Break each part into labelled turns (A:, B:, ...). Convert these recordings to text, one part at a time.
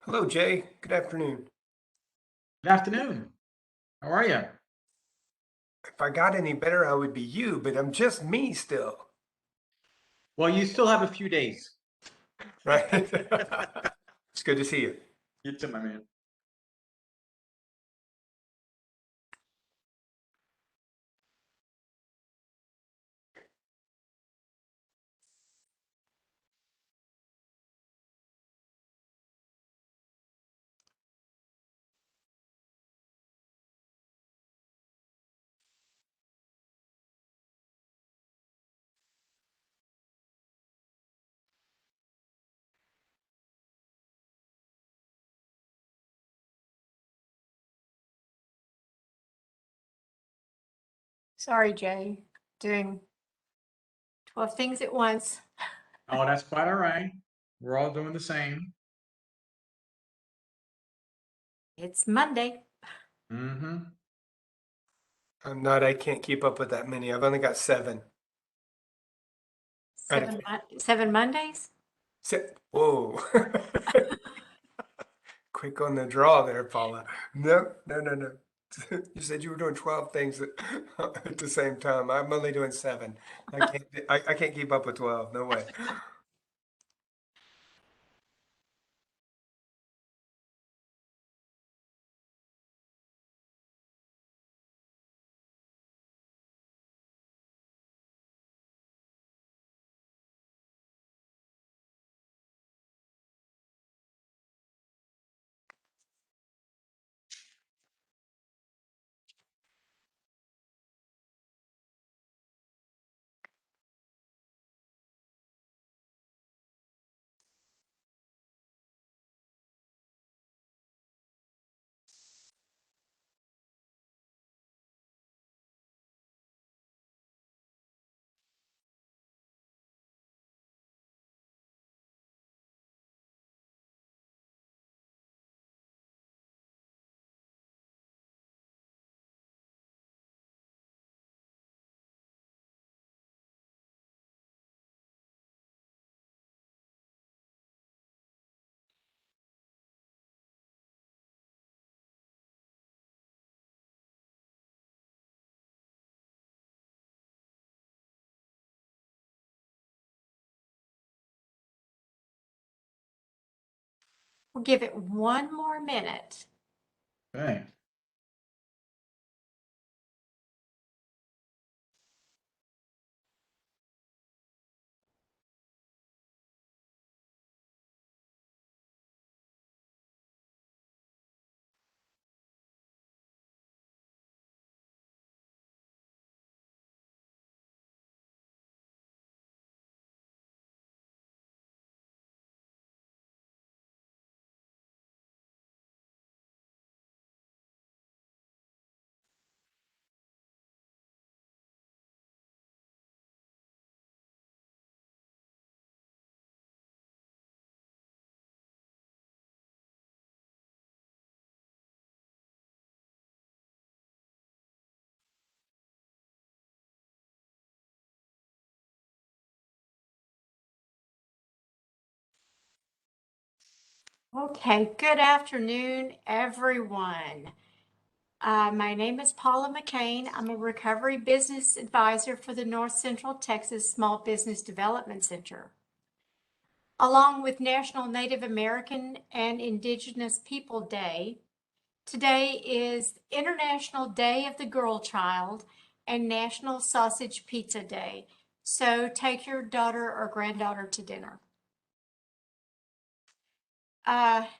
A: Hello, Jay. Good afternoon.
B: Good afternoon. How are you?
A: If I got any better, I would be you, but I'm just me still,
B: Well, you still have a few days.
A: right? It's good to see you.
B: You too, my man.
C: Sorry, Jay. Doing 12 things at once.
B: Oh, that's quite all right. We're all doing the same.
C: It's Monday.
B: Mm-hmm.
A: I'm not, I can't keep up with that many. I've only got seven. Out of
C: Seven Mondays?
A: Whoa. Quick on the draw there, Paula. No, no, no, no. You said you were doing 12 things at the same time. I'm only doing seven. I can't keep up with 12. No way.
C: We'll give it one more minute.
B: Okay.
C: Okay, good afternoon, everyone. My name is Paula McCain. I'm a recovery business advisor for the North Central Texas Small Business Development Center. Along with National Native American and Indigenous People Day, today is International Day of the Girl Child and National Sausage Pizza Day. So take your daughter or granddaughter to dinner.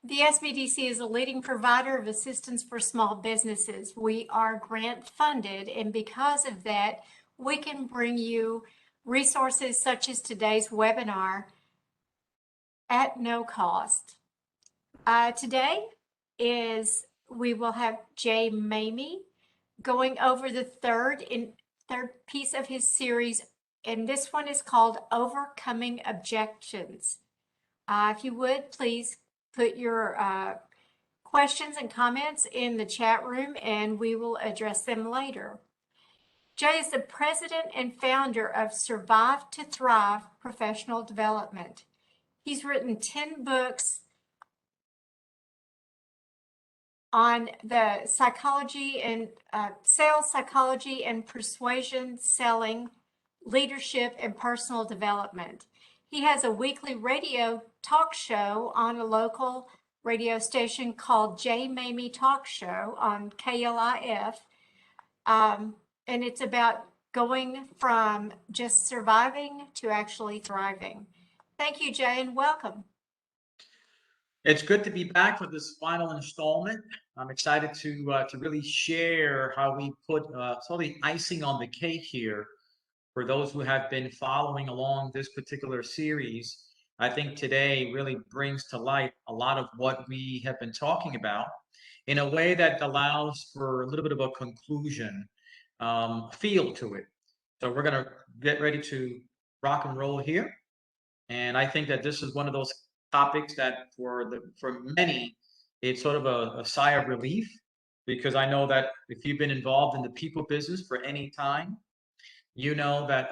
C: The SBDC is a leading provider of assistance for small businesses. We are grant funded, and because of that, we can bring you resources such as today's webinar at no cost. Today we will have Jay Mamie going over the third piece of his series, and this one is called Overcoming Objections. If you would, please put your questions and comments in the chat room and we will address them later. Jay is the president and founder of Survive to Thrive Professional Development. He's written 10 books on the psychology and sales psychology and persuasion, selling, leadership, and personal development. He has a weekly radio talk show on a local radio station called J. Mamie Talk Show on KLIF. And it's about going from just surviving to actually thriving. Thank you, Jay, and welcome.
B: It's good to be back for this final installment. I'm excited to really share how we put sort of the icing on the cake here for those who have been following along this particular series. I think today really brings to light a lot of what we have been talking about in a way that allows for a little bit of a conclusion feel to it. So we're going to get ready to rock and roll here. And I think that this is one of those topics that for many, it's sort of a sigh of relief, because I know that if you've been involved in the people business for any time, you know that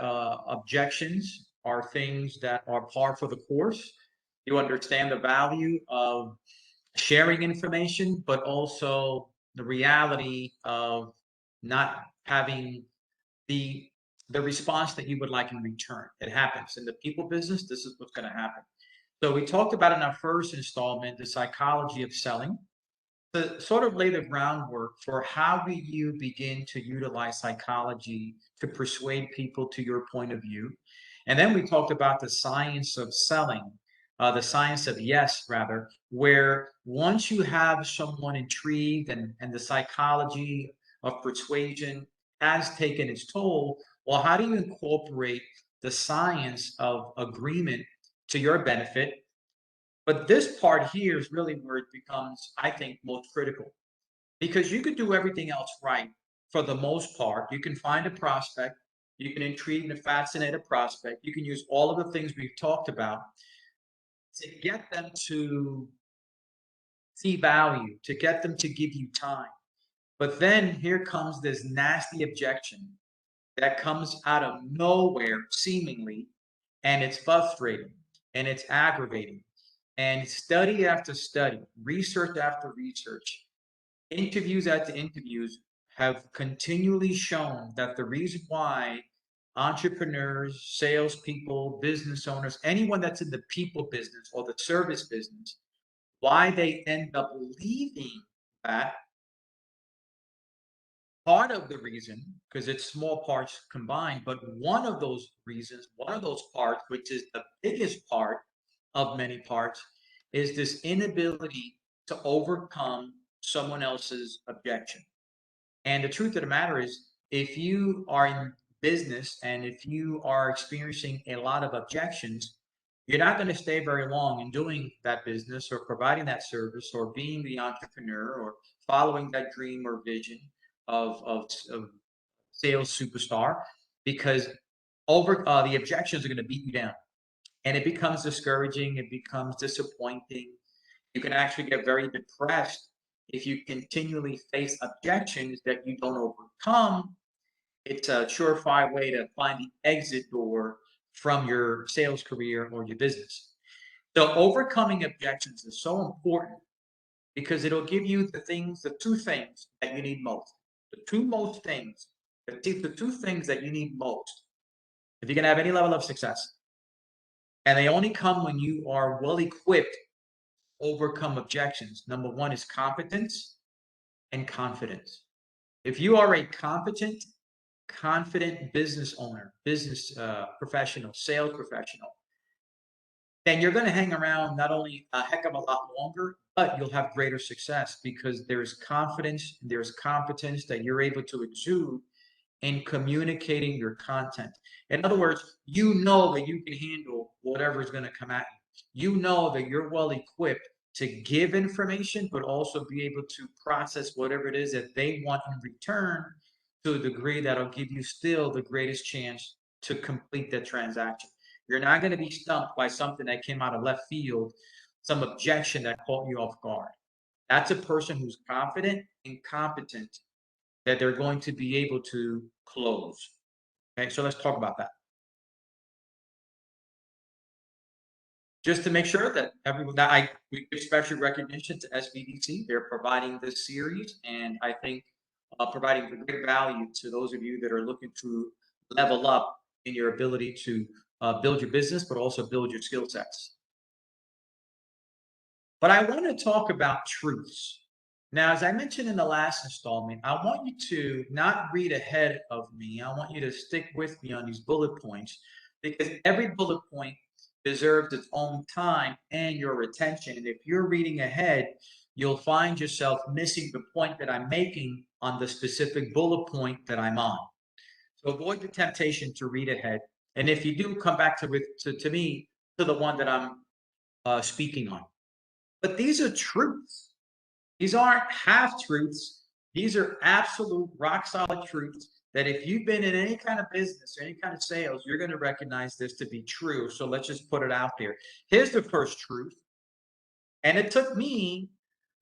B: objections are things that are par for the course. You understand the value of sharing information, but also the reality of not having the response that you would like in return. It happens in the people business. This is what's going to happen. So we talked about in our first installment the psychology of selling, to sort of lay the groundwork for how do you begin to utilize psychology to persuade people to your point of view. And then we talked about the science of selling, the science of yes, rather, where once you have someone intrigued and the psychology of persuasion has taken its toll, well, how do you incorporate the science of agreement to your benefit? But this part here is really where it becomes, I think, most critical, because you could do everything else right for the most part. You can find a prospect, you can intrigue and fascinate a prospect, you can use all of the things we've talked about to get them to see value, to get them to give you time. But then here comes this nasty objection that comes out of nowhere, seemingly, and it's frustrating and it's aggravating. And study after study, research after research, interviews after interviews have continually shown that the reason why entrepreneurs, salespeople, business owners, anyone that's in the people business or the service business, why they end up leaving that, part of the reason, because it's small parts combined, but one of those reasons, one of those parts, which is the biggest part of many parts, is this inability to overcome someone else's objection. And the truth of the matter is, if you are in business and if you are experiencing a lot of objections, you're not going to stay very long in doing that business or providing that service or being the entrepreneur or following that dream or vision of sales superstar, because the objections are going to beat you down. And it becomes discouraging, it becomes disappointing. You can actually get very depressed if you continually face objections that you don't overcome. It's a surefire way to find the exit door from your sales career or your business. So overcoming objections is so important because it'll give you the two things that you need most. The two things that you need most if you're going to have any level of success. And they only come when you are well equipped to overcome objections. Number one is competence and confidence. If you are a competent, confident business owner, business professional, sales professional, then you're going to hang around not only a heck of a lot longer, but you'll have greater success because there's confidence, there's competence that you're able to exude in communicating your content. In other words, you know that you can handle whatever is going to come at you. You know that you're well equipped to give information, but also be able to process whatever it is that they want in return to a degree that'll give you still the greatest chance to complete that transaction. You're not going to be stumped by something that came out of left field, some objection that caught you off guard. That's a person who's confident and competent that they're going to be able to close. Okay, so let's talk about that. just to make sure that everyone, we give special recognition to SBDC. They're providing this series, and I think providing great value to those of you that are looking to level up in your ability to build your business, but also build your skill sets. But I want to talk about truths. Now, as I mentioned in the last installment, I want you to not read ahead of me. I want you to stick with me on these bullet points, because every bullet point deserves its own time and your attention. And if you're reading ahead, you'll find yourself missing the point that I'm making on the specific bullet point that I'm on. So avoid the temptation to read ahead. And if you do, come back to me, to the one that I'm speaking on. But these are truths. These aren't half-truths. These are absolute rock-solid truths that if you've been in any kind of business, any kind of sales, you're going to recognize this to be true. So let's just put it out there. Here's the first truth. And it took me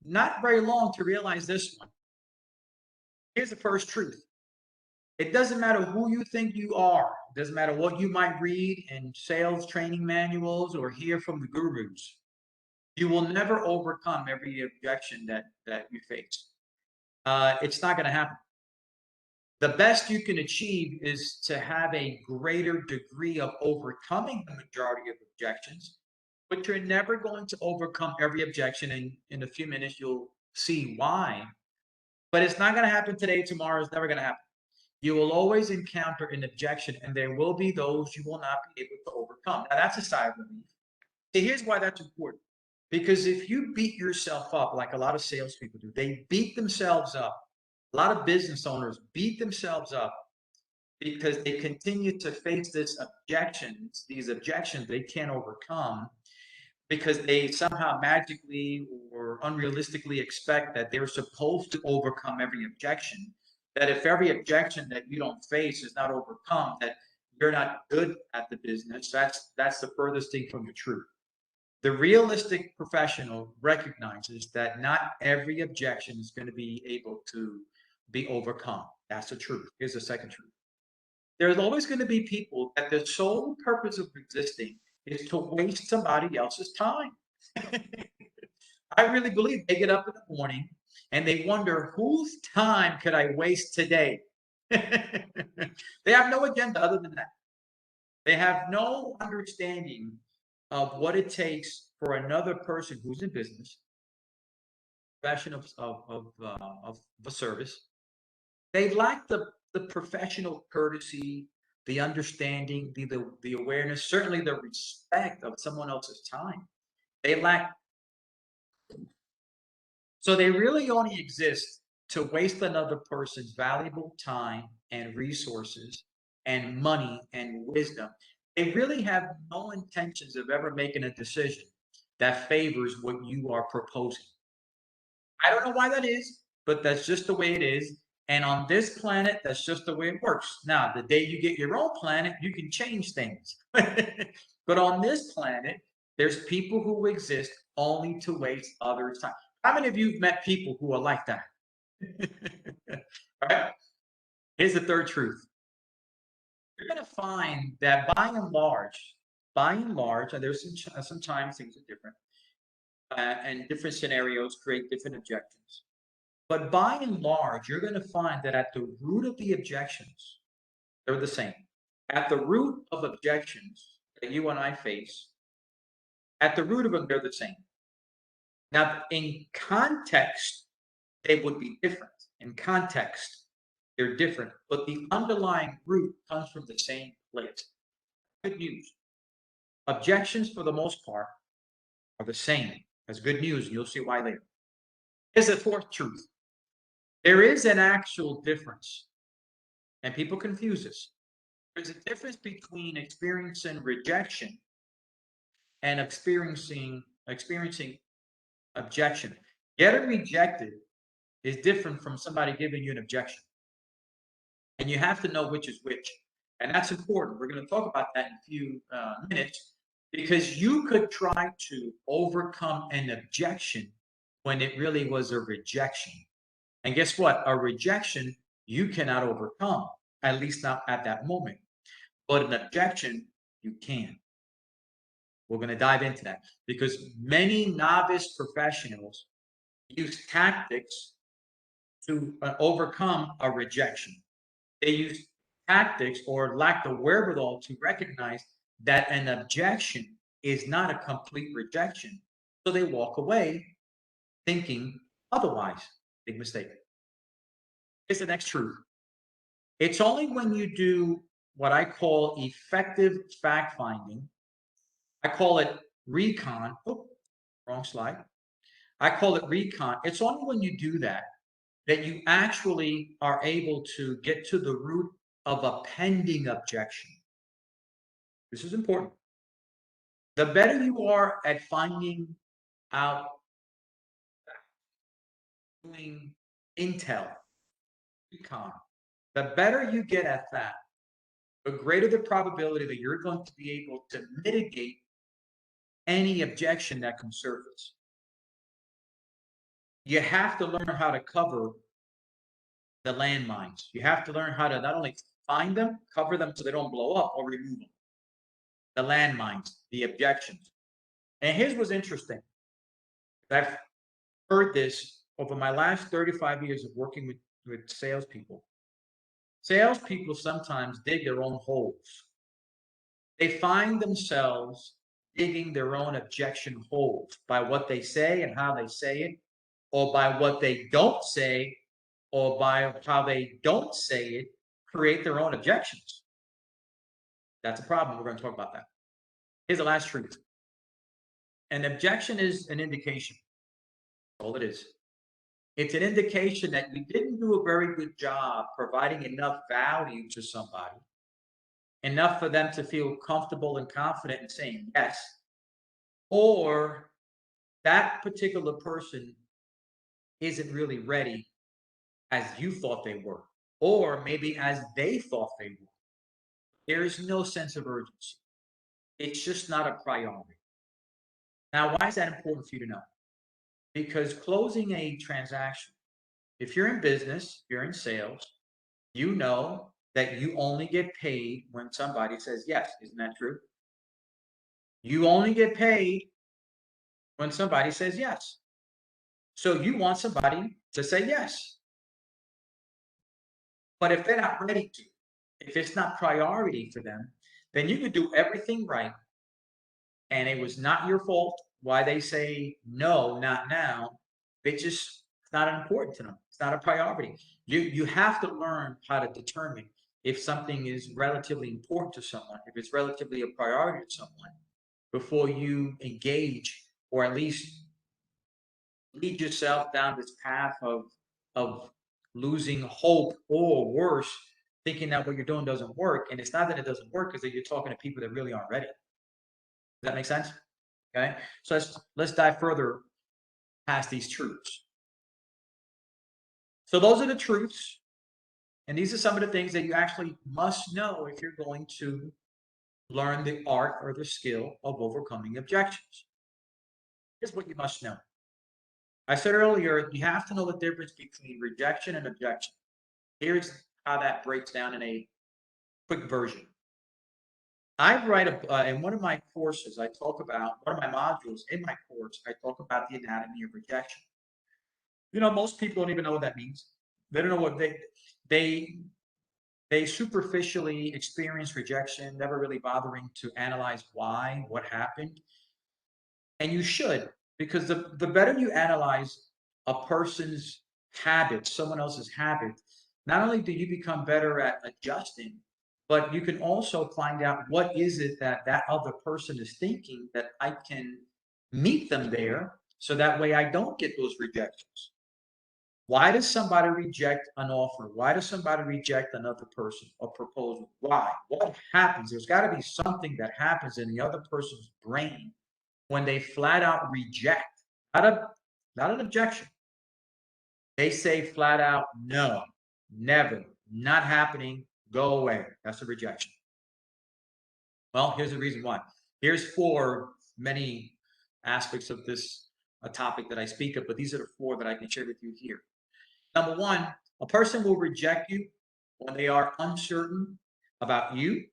B: not very long to realize this one. Here's the first truth. It doesn't matter who you think you are. It doesn't matter what you might read in sales training manuals or hear from the gurus. You will never overcome every objection that you face. It's not going to happen. The best you can achieve is to have a greater degree of overcoming the majority of objections, but you're never going to overcome every objection. And in a few minutes, you'll see why. But it's not going to happen today, tomorrow. It's never going to happen. You will always encounter an objection, and there will be those you will not be able to overcome. Now, that's a sigh of relief. See, here's why that's important. Because if you beat yourself up like a lot of salespeople do, they beat themselves up. A lot of business owners beat themselves up because they continue to face these objections they can't overcome, because they somehow magically or unrealistically expect that they're supposed to overcome every objection. That if every objection that you don't face is not overcome, that you're not good at the business. That's the furthest thing from the truth. The realistic professional recognizes that not every objection is going to be able to be overcome. That's the truth. Here's the second truth. There's always going to be people that the sole purpose of existing is to waste somebody else's time. I really believe they get up in the morning and they wonder, whose time could I waste today? They have no agenda other than that. They have no understanding of what it takes for another person who's in business, profession of a service. They lack the professional courtesy, the understanding, the awareness, certainly the respect of someone else's time. They lack. So they really only exist to waste another person's valuable time and resources and money and wisdom. They really have no intentions of ever making a decision that favors what you are proposing. I don't know why that is, but that's just the way it is. And on this planet, that's just the way it works. Now, the day you get your own planet, you can change things. But on this planet, there's people who exist only to waste others' time. How many of you have met people who are like that? All right. Here's the third truth. You're going to find that by and large, and there's sometimes things are different, and different scenarios create different objections. But by and large, you're going to find that at the root of the objections, they're the same. At the root of objections that you and I face, at the root of them, they're the same. Now, in context, they would be different. In context, they're different, but the underlying root comes from the same place. Good news. Objections, for the most part, are the same. That's good news, and you'll see why later. Here's the fourth truth. There is an actual difference, and people confuse this. There's a difference between experiencing rejection and experiencing objection. Getting rejected is different from somebody giving you an objection. And you have to know which is which. And that's important. We're going to talk about that in a few minutes, because you could try to overcome an objection when it really was a rejection. And guess what? A rejection you cannot overcome, at least not at that moment. But an objection, you can. We're going to dive into that because many novice professionals use tactics to overcome a rejection. They use tactics or lack the wherewithal to recognize that an objection is not a complete rejection. So they walk away thinking otherwise. Big mistake. Here's the next truth. It's only when you do what I call effective fact finding. I call it recon. Oh, wrong slide. I call it recon. It's only when you do that that you actually are able to get to the root of a pending objection. This is important. The better you are at finding out, doing intel, recon, the better you get at that, the greater the probability that you're going to be able to mitigate any objection that can surface. You have to learn how to cover the landmines. You have to learn how to not only find them, cover them so they don't blow up, or remove them. The landmines, the objections. And here's what's interesting. I've heard this over my last 35 years of working with salespeople. Salespeople sometimes dig their own holes. They find themselves digging their own objection holes by what they say and how they say it, or by what they don't say, or by how they don't say it, create their own objections. That's a problem. We're going to talk about that. Here's the last truth. An objection is an indication. That's all it is. It's an indication that you didn't do a very good job providing enough value to somebody, enough for them to feel comfortable and confident in saying yes, or that particular person isn't really ready as you thought they were, or maybe as they thought they were. There is no sense of urgency. It's just not a priority. Now, why is that important for you to know? Because closing a transaction, if you're in business, you're in sales, you know that you only get paid when somebody says yes. Isn't that true? You only get paid when somebody says yes. So you want somebody to say yes. But if they're not ready to, if it's not priority for them, then you could do everything right. And it was not your fault why they say no, not now. It's just not important to them. It's not a priority. You have to learn how to determine if something is relatively important to someone, if it's relatively a priority to someone, before you engage or at least lead yourself down this path of losing hope, or worse, thinking that what you're doing doesn't work. And it's not that it doesn't work, because that you're talking to people that really aren't ready. Does that make sense? Okay, so let's dive further past these truths. So those are the truths, and these are some of the things that you actually must know if you're going to learn the art or the skill of overcoming objections. Here's what you must know. I said earlier, you have to know the difference between rejection and objection. Here's how that breaks down in a quick version. I write in one of my courses, I talk about one of my modules in my course. I talk about the anatomy of rejection. You know, most people don't even know what that means. They don't know what they superficially experience rejection, never really bothering to analyze why, what happened. And you should, because the better you analyze a person's habit, someone else's habit, not only do you become better at adjusting, but you can also find out what is it that that other person is thinking, that I can meet them there, so that way I don't get those rejections. Why does somebody reject an offer? Why does somebody reject another person or proposal? Why? What happens? There's got to be something that happens in the other person's brain when they flat out reject, not an objection. They say flat out, no, never, not happening, go away. That's a rejection. Well, here's the reason why. Here's four many aspects of this topic that I speak of, but these are the four that I can share with you here. Number one, a person will reject you when they are uncertain about you,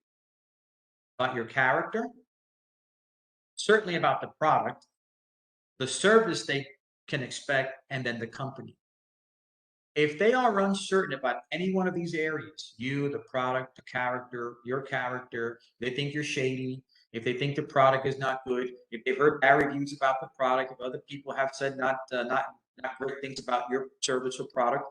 B: about your character, certainly about the product, the service they can expect, and then the company. If they are uncertain about any one of these areas, you, the product, the character, your character, they think you're shady, if they think the product is not good, if they've heard bad reviews about the product, if other people have said not great things about your service or product,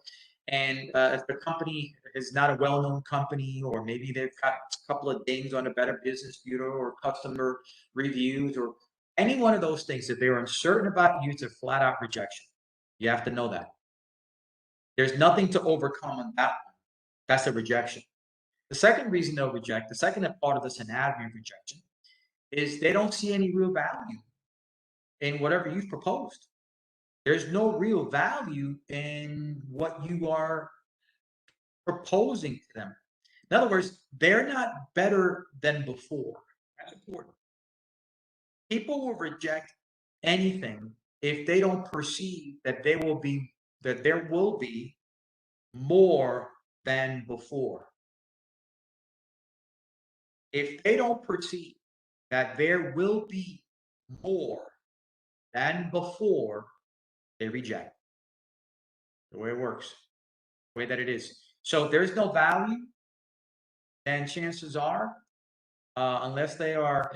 B: and if the company is not a well-known company, or maybe they've got a couple of dings on the Better Business Bureau or customer reviews, or any one of those things, if they're uncertain about you, it's a flat-out rejection. You have to know that. There's nothing to overcome on that one. That's a rejection. The second reason they'll reject, the second part of this anatomy of rejection, is they don't see any real value in whatever you've proposed. There's no real value in what you are proposing to them. In other words, they're not better than before. That's important. People will reject anything if they don't perceive that there will be more than before. If they don't perceive that there will be more than before, they reject. The way it works, the way that it is. So if there's no value, then chances are, unless they are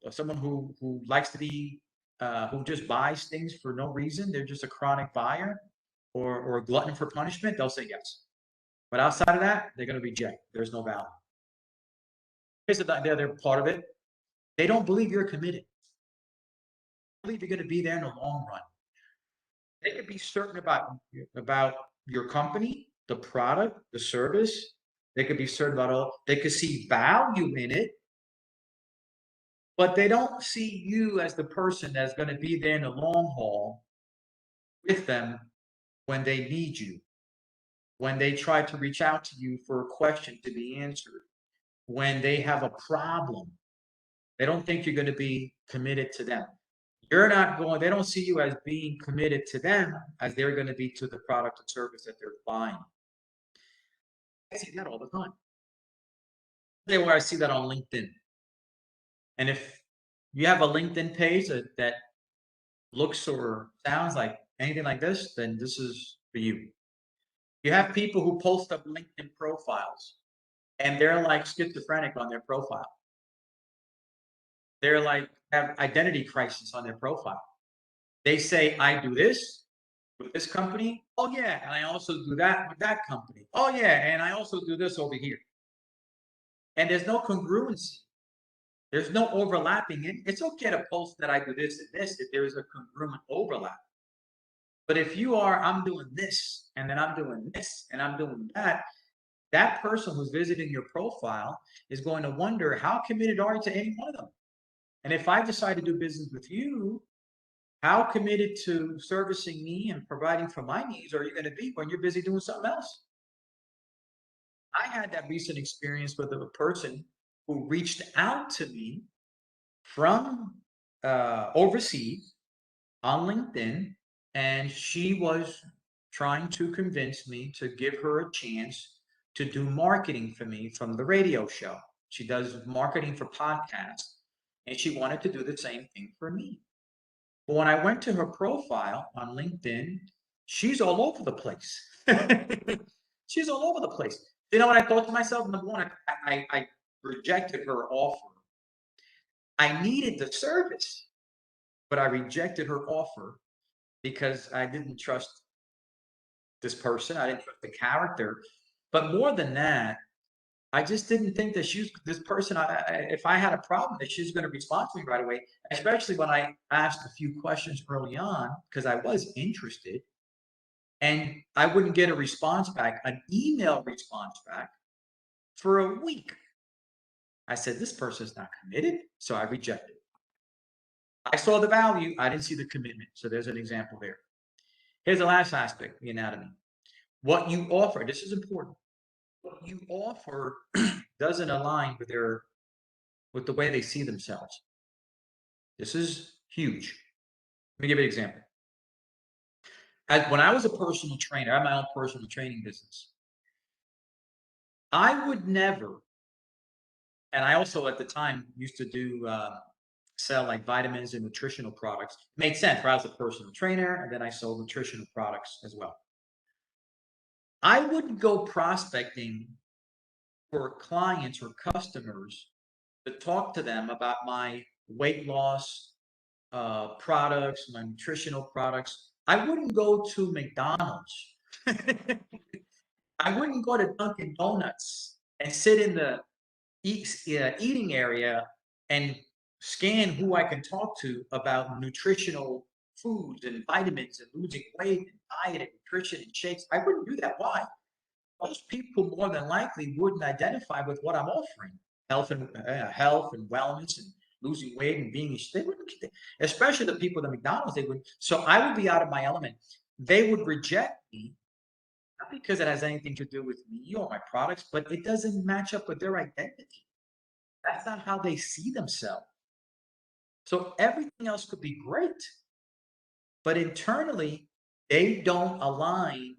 B: someone who likes to be who just buys things for no reason, they're just a chronic buyer or a glutton for punishment, they'll say yes. But outside of that, they're going to reject. There's no value. Here's the other part of it. They don't believe you're committed. They believe you're going to be there in the long run. They could be certain about your company, the product, the service. They could be certain about all. They could see value in it, but they don't see you as the person that's going to be there in the long haul with them when they need you, when they try to reach out to you for a question to be answered, when they have a problem. They don't think you're going to be committed to them. You're not going, they don't see you as being committed to them as they're going to be to the product or service that they're buying. I see that all the time. Where I see that on LinkedIn. And if you have a LinkedIn page that looks or sounds like anything like this, then this is for you. You have people who post up LinkedIn profiles and they're like schizophrenic on their profile. They're like have identity crisis on their profile. They say, I do this with this company. Oh yeah, and I also do that with that company. Oh yeah, and I also do this over here. And there's no congruency. There's no overlapping. It's okay to post that I do this and this if there is a congruent overlap. But if you are, I'm doing this, and then I'm doing this, and I'm doing that, that person who's visiting your profile is going to wonder, how committed are you to any one of them? And if I decide to do business with you, how committed to servicing me and providing for my needs are you going to be when you're busy doing something else? I had that recent experience with a person who reached out to me from overseas on LinkedIn, and she was trying to convince me to give her a chance to do marketing for me from the radio show. She does marketing for podcasts, and she wanted to do the same thing for me. But when I went to her profile on LinkedIn, she's all over the place. She's all over the place. You know what I thought to myself? Number one, I rejected her offer. I needed the service, but I rejected her offer because I didn't trust this person. I didn't trust the character. But more than that, I just didn't think that she was this person. If I had a problem, that she was going to respond to me right away, especially when I asked a few questions early on, because I was interested. And I wouldn't get a response back, an email response back for a week. I said, this person's not committed, so I rejected. I saw the value. I didn't see the commitment. So there's an example there. Here's the last aspect, the anatomy. What you offer, this is important. What you offer doesn't align with the way they see themselves. This is huge. Let me give you an example. When I was a personal trainer, I had my own personal training business. I would never, And I also at the time used to do sell like vitamins and nutritional products. Made sense, right? I was a personal trainer, and then I sold nutritional products as well. I wouldn't go prospecting for clients or customers to talk to them about my weight loss products, my nutritional products. I wouldn't go to McDonald's. I wouldn't go to Dunkin' Donuts and sit in the eating area and scan who I can talk to about nutritional foods and vitamins and losing weight and diet and nutrition and shakes. I wouldn't do that. Why? Most people more than likely wouldn't identify with what I'm offering. Health and wellness and losing weight and being, they wouldn't, especially the people at McDonald's, they would. So I would be out of my element. They would reject me, not because it has anything to do with me or my products, but it doesn't match up with their identity. That's not how they see themselves. So everything else could be great, but internally, they don't align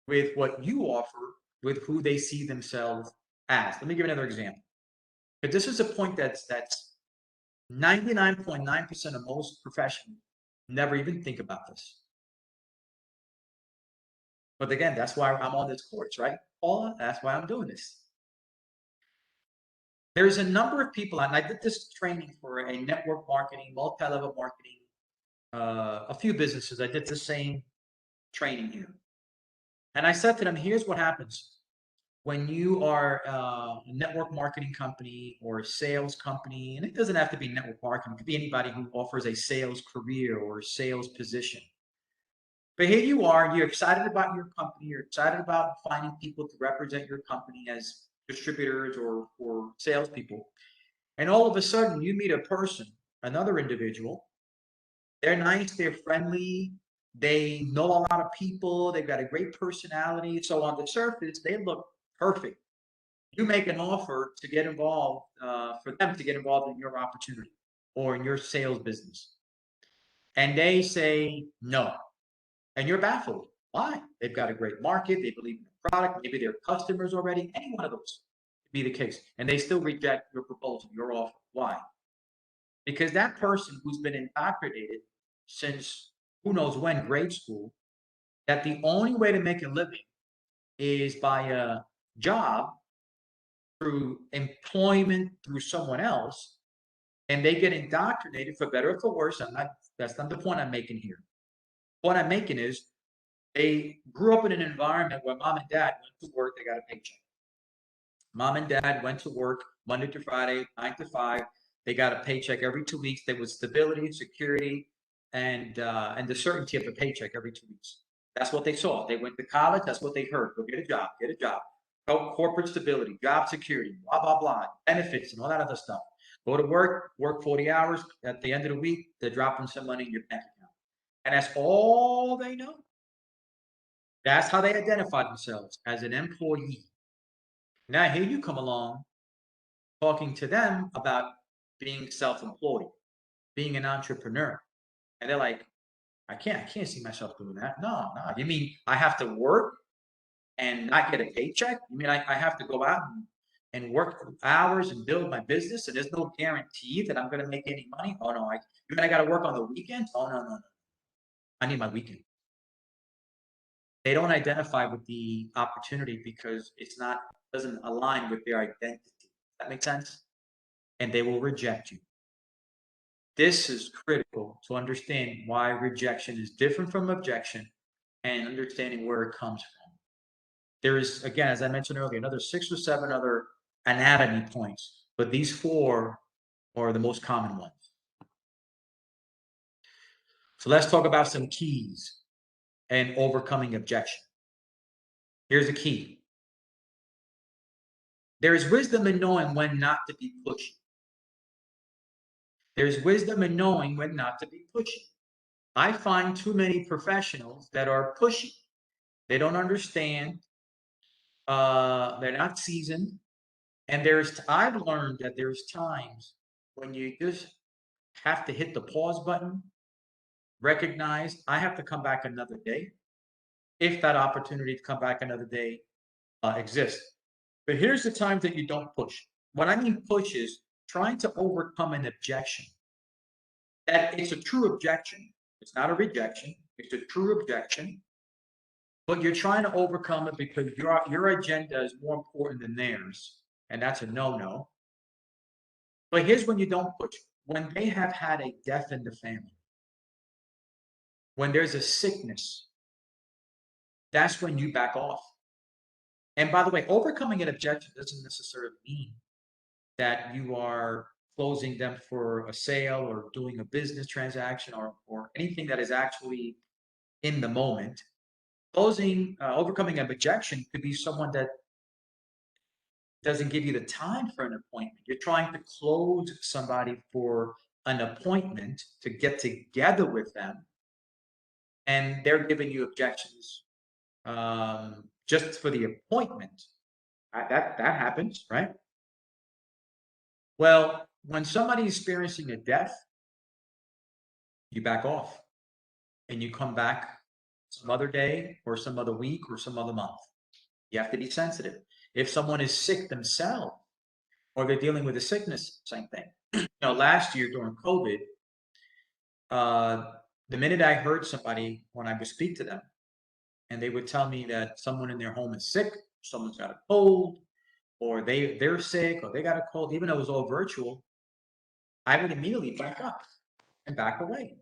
B: with what you offer, with who they see themselves as. Let me give another example. But this is a point that's 99.9% of most professionals never even think about this. But again, that's why I'm on this course, right? Paula, that's why I'm doing this. There's a number of people, and I did this training for a network marketing, multi-level marketing, a few businesses. I did the same training here. And I said to them, here's what happens when you are a network marketing company or a sales company, and it doesn't have to be network marketing, it could be anybody who offers a sales career or a sales position. But here you are, you're excited about your company, you're excited about finding people to represent your company as distributors or salespeople. And all of a sudden you meet a person, another individual, they're nice, they're friendly, they know a lot of people, they've got a great personality. So on the surface, they look perfect. You make an offer to get involved, for them to get involved in your opportunity or in your sales business. And they say no. And you're baffled. Why? They've got a great market, they believe in the product, maybe they're customers already, any one of those could be the case. And they still reject your proposal, your offer. Why? Because that person who's been indoctrinated since who knows when, grade school, that the only way to make a living is by a job, through employment through someone else, and they get indoctrinated for better or for worse. That's not the point I'm making here. What I'm making is they grew up in an environment where mom and dad went to work, they got a paycheck. Mom and dad went to work Monday to Friday, 9 to 5. They got a paycheck every 2 weeks. There was stability, security, and the certainty of a paycheck every 2 weeks. That's what they saw. They went to college. That's what they heard. Go get a job. Get a job. Corporate stability, job security, blah, blah, blah, benefits and all that other stuff. Go to work 40 hours. At the end of the week, they're dropping some money in your bank account. And that's all they know. That's how they identify themselves, as an employee. Now here you come along talking to them about being self-employed, being an entrepreneur. And they're like, I can't see myself doing that. No. You mean I have to work and not get a paycheck? You mean I have to go out and work hours and build my business, and there's no guarantee that I'm going to make any money? Oh no, you mean I got to work on the weekends? Oh no. I need my weekend. They don't identify with the opportunity because doesn't align with their identity. Does that make sense? And they will reject you. This is critical to understand why rejection is different from objection and understanding where it comes from. There is, again, as I mentioned earlier, another 6 or 7 other anatomy points, but these 4 are the most common ones. So let's talk about some keys and overcoming objection. Here's a key. There is wisdom in knowing when not to be pushy. There's wisdom in knowing when not to be pushy. I find too many professionals that are pushy. They don't understand. They're not seasoned. And I've learned that there's times when you just have to hit the pause button, recognize I have to come back another day, if that opportunity to come back another day exists. But here's the times that you don't push. what I mean push is trying to overcome an objection. That it's a true objection. It's not a rejection. It's a true objection. But you're trying to overcome it because your agenda is more important than theirs. And that's a no-no. But here's when you don't push. When they have had a death in the family, when there's a sickness, that's when you back off. And by the way, overcoming an objection doesn't necessarily mean that you are closing them for a sale or doing a business transaction or anything that is actually in the moment. Overcoming an objection could be someone that doesn't give you the time for an appointment. You're trying to close somebody for an appointment to get together with them, and they're giving you objections just for the appointment. That happens, right? Well, when somebody's experiencing a death, you back off and you come back some other day or some other week or some other month. You have to be sensitive. If someone is sick themselves or they're dealing with a sickness, same thing. Last year during COVID, the minute I heard somebody, when I would speak to them, and they would tell me that someone in their home is sick, someone's got a cold, or they're sick, or they got a cold, even though it was all virtual, I would immediately back up and back away.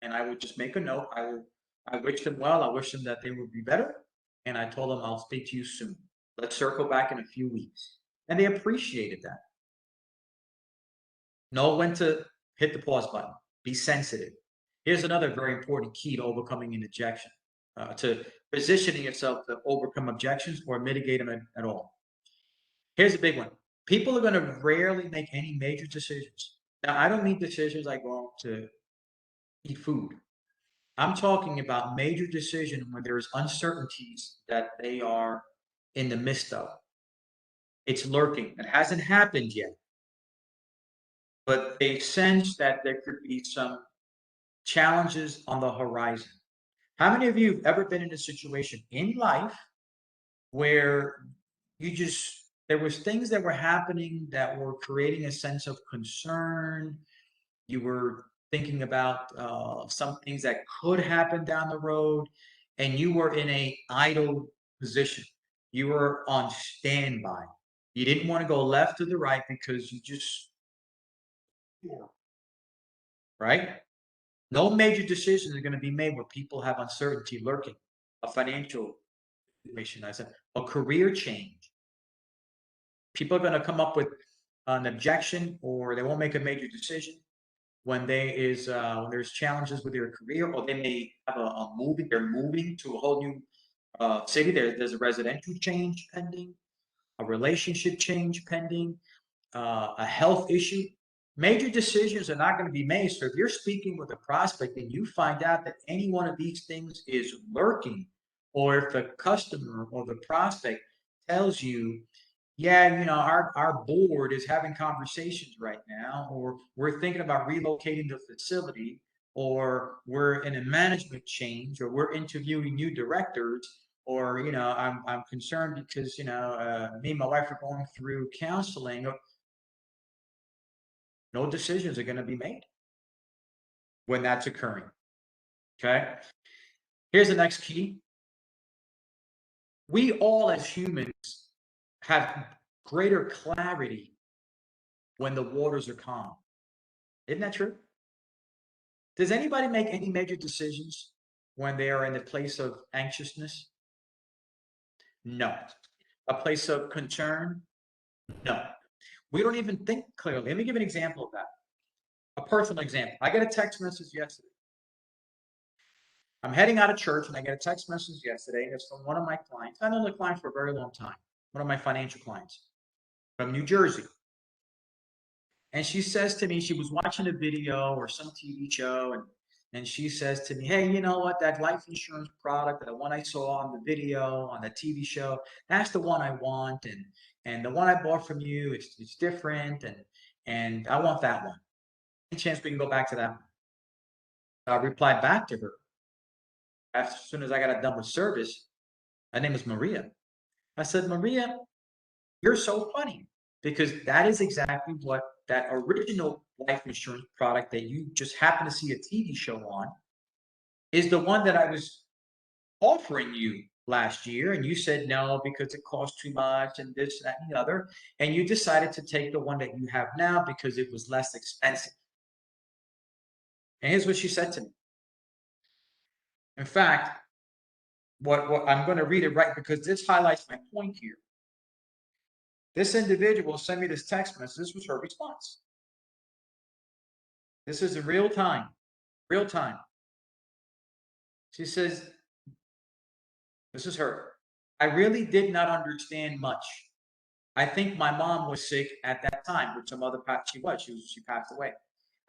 B: And I would just make a note. I wish them well. I wish them that they would be better. And I told them, I'll speak to you soon. Let's circle back in a few weeks. And they appreciated that. Know when to hit the pause button. Be sensitive. Here's another very important key to overcoming an objection, to positioning yourself to overcome objections or mitigate them at all. Here's a big one. People are going to rarely make any major decisions. Now, I don't mean decisions like going to eat food. I'm talking about major decisions where there's uncertainties that they are in the midst of. It's lurking. It hasn't happened yet. But they sense that there could be some challenges on the horizon. How many of you have ever been in a situation in life where there was things that were happening that were creating a sense of concern? You were thinking about some things that could happen down the road, and you were in a idle position. You were on standby. You didn't want to go left or the right because right? No major decisions are going to be made where people have uncertainty lurking. A financial situation, I said, a career change. People are going to come up with an objection, or they won't make a major decision when there's challenges with their career, or they may have they're moving to a whole new city. There's a residential change pending, a relationship change pending, a health issue. Major decisions are not going to be made. So if you're speaking with a prospect and you find out that any one of these things is lurking, or if the customer or the prospect tells you, yeah, our board is having conversations right now, or we're thinking about relocating the facility, or we're in a management change, or we're interviewing new directors, or I'm concerned because me and my wife are going through counseling. No decisions are going to be made when that's occurring. Okay. Here's the next key. We all as humans have greater clarity when the waters are calm. Isn't that true? Does anybody make any major decisions when they are in a place of anxiousness? No. A place of concern? No. We don't even think clearly. Let me give an example of that. A personal example. I got a text message yesterday. I'm heading out of church and I get a text message yesterday, and it's from one of my clients. I've known the client for a very long time, one of my financial clients from New Jersey. And she says to me, she was watching a video or some TV show, and she says to me, hey, you know what, that life insurance product, the one I saw on the video, on the TV show, that's the one I want. And the one I bought from you, it's different. And I want that one. Any chance we can go back to that one? I replied back to her. As soon as I got done with service, her name is Maria. I said, Maria, you're so funny. because that is exactly what that original life insurance product that you just happen to see a TV show on is the one that I was offering you last year, and you said no because it cost too much and this, that, and the other, and you decided to take the one that you have now because it was less expensive. And here's what she said to me. In fact, what I'm going to read it right because this highlights my point here. This individual sent me this text message. This was her response. This is in real time. Real time. She says, this is her. I really did not understand much. I think my mom was sick at that time, which her mother, she passed away.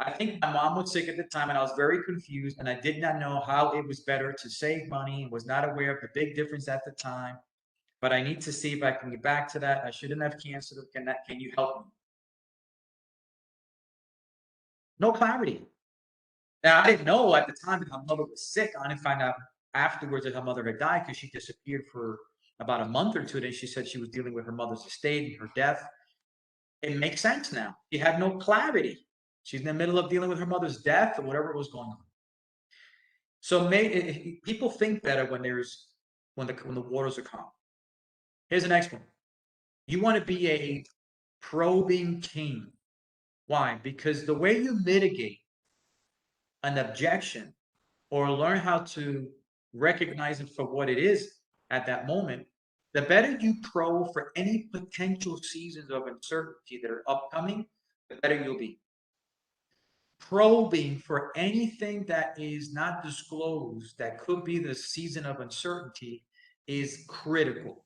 B: I think my mom was sick at the time and I was very confused and I did not know how it was better to save money and was not aware of the big difference at the time. But I need to see if I can get back to that. I shouldn't have canceled it. Can you help me? No clarity. Now, I didn't know at the time that her mother was sick. I didn't find out afterwards that her mother had died because she disappeared for about a month or two. Then she said she was dealing with her mother's estate and her death. It makes sense now. She had no clarity. She's in the middle of dealing with her mother's death or whatever was going on. So people think better when the waters are calm. Here's the next one. You want to be a probing king. Why? Because the way you mitigate an objection or learn how to recognize it for what it is at that moment, the better you probe for any potential seasons of uncertainty that are upcoming, the better you'll be. Probing for anything that is not disclosed that could be the season of uncertainty is critical.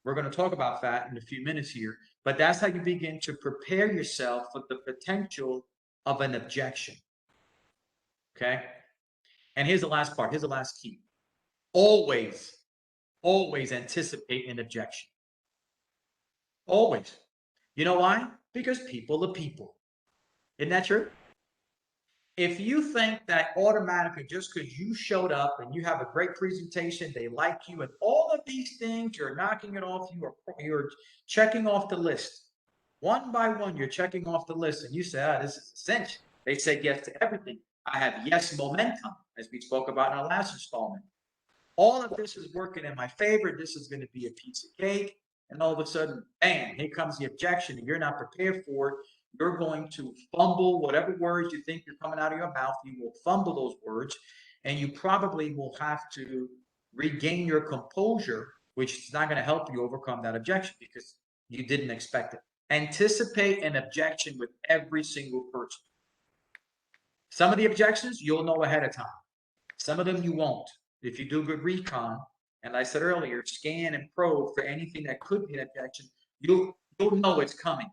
B: We're going to talk about that in a few minutes here, but that's how you begin to prepare yourself for the potential of an objection. Okay? And here's the last part. Here's the last key. Always anticipate an objection. Always. You know why? Because people are people. Isn't that true? If you think that automatically just because you showed up and you have a great presentation, they like you, and all of these things, you're knocking it off, you're checking off the list. One by one, you're checking off the list, and you say, this is essential. They said yes to everything. I have yes momentum, as we spoke about in our last installment. All of this is working in my favor. This is going to be a piece of cake. And all of a sudden, bam, here comes the objection, and you're not prepared for it. You're going to fumble whatever words you think are coming out of your mouth. You will fumble those words, and you probably will have to regain your composure, which is not going to help you overcome that objection because you didn't expect it. Anticipate an objection with every single person. Some of the objections you'll know ahead of time. Some of them you won't. If you do good recon, and I said earlier, scan and probe for anything that could be an objection, you'll know it's coming.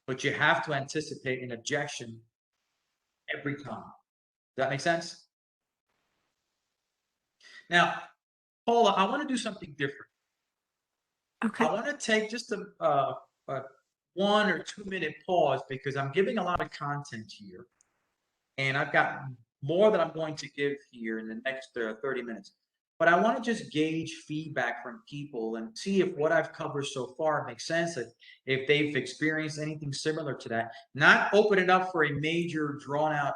B: But you have to anticipate an objection every time. Does that make sense? Now, Paula, I want to do something different.
C: Okay.
B: I want to take just a 1 or 2 minute pause because I'm giving a lot of content here. And I've got more that I'm going to give here in the next 30 minutes. But I want to just gauge feedback from people and see if what I've covered so far makes sense, if they've experienced anything similar to that. Not open it up for a major drawn out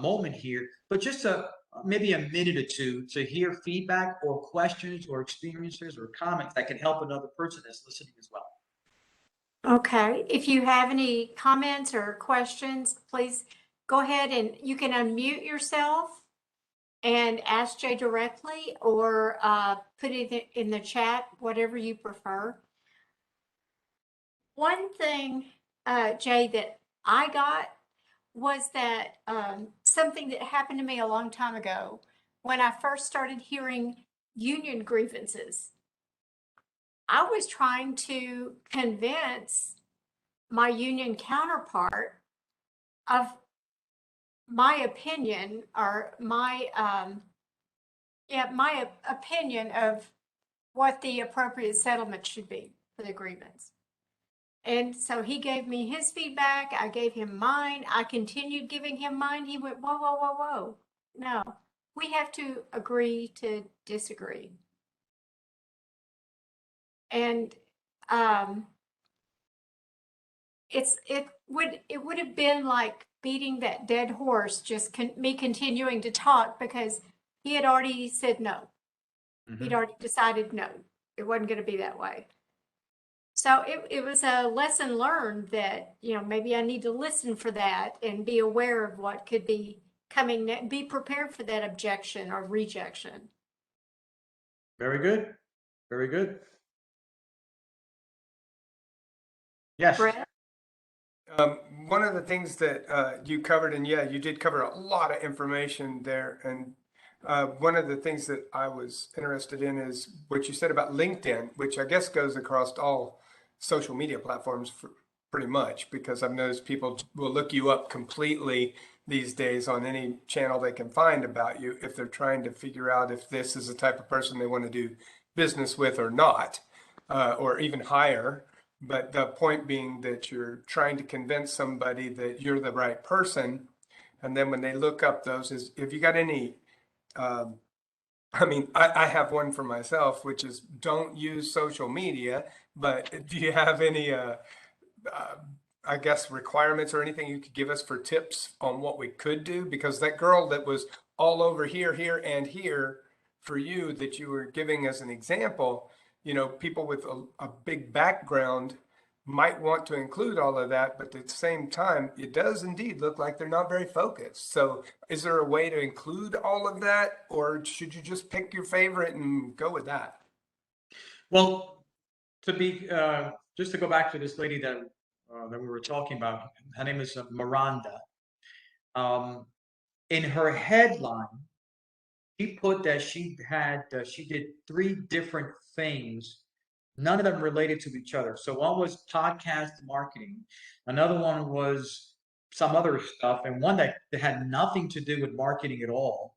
B: moment here, but just maybe a minute or two to hear feedback or questions or experiences or comments that can help another person that's listening as well.
C: Okay. If you have any comments or questions, please go ahead and you can unmute yourself and ask Jay directly or put it in the chat, whatever you prefer. One thing, Jay, that I got was that something that happened to me a long time ago when I first started hearing union grievances. I was trying to convince my union counterpart of my opinion or my opinion of what the appropriate settlement should be for the grievance. And so he gave me his feedback. I gave him mine. I continued giving him mine. He went, whoa, whoa, whoa, whoa. No, we have to agree to disagree. And it would have been like beating that dead horse, just me continuing to talk because he had already said no. He'd already decided no, it wasn't going to be that way. So it was a lesson learned that, maybe I need to listen for that and be aware of what could be coming, be prepared for that objection or rejection.
B: Very good. Very good. Yes.
C: Brett?
A: One of the things that you covered, and yeah, you did cover a lot of information there. And one of the things that I was interested in is what you said about LinkedIn, which I guess goes across all social media platforms pretty much, because I've noticed people will look you up completely these days on any channel they can find about you if they're trying to figure out if this is the type of person they want to do business with or not, or even hire. But the point being that you're trying to convince somebody that you're the right person. And then when they look up those, is if you got any, I have one for myself, which is don't use social media, but do you have any, I guess, requirements or anything you could give us for tips on what we could do? Because that girl that was all over here, here, and here for you that you were giving as an example, people with a big background might want to include all of that, but at the same time, it does indeed look like they're not very focused. So is there a way to include all of that, or should you just pick your favorite and go with that?
B: Well, just to go back to this lady that we were talking about, her name is Miranda. In her headline, she put that she did 3 different things, none of them related to each other. So one was podcast marketing, another one was some other stuff, and one that had nothing to do with marketing at all.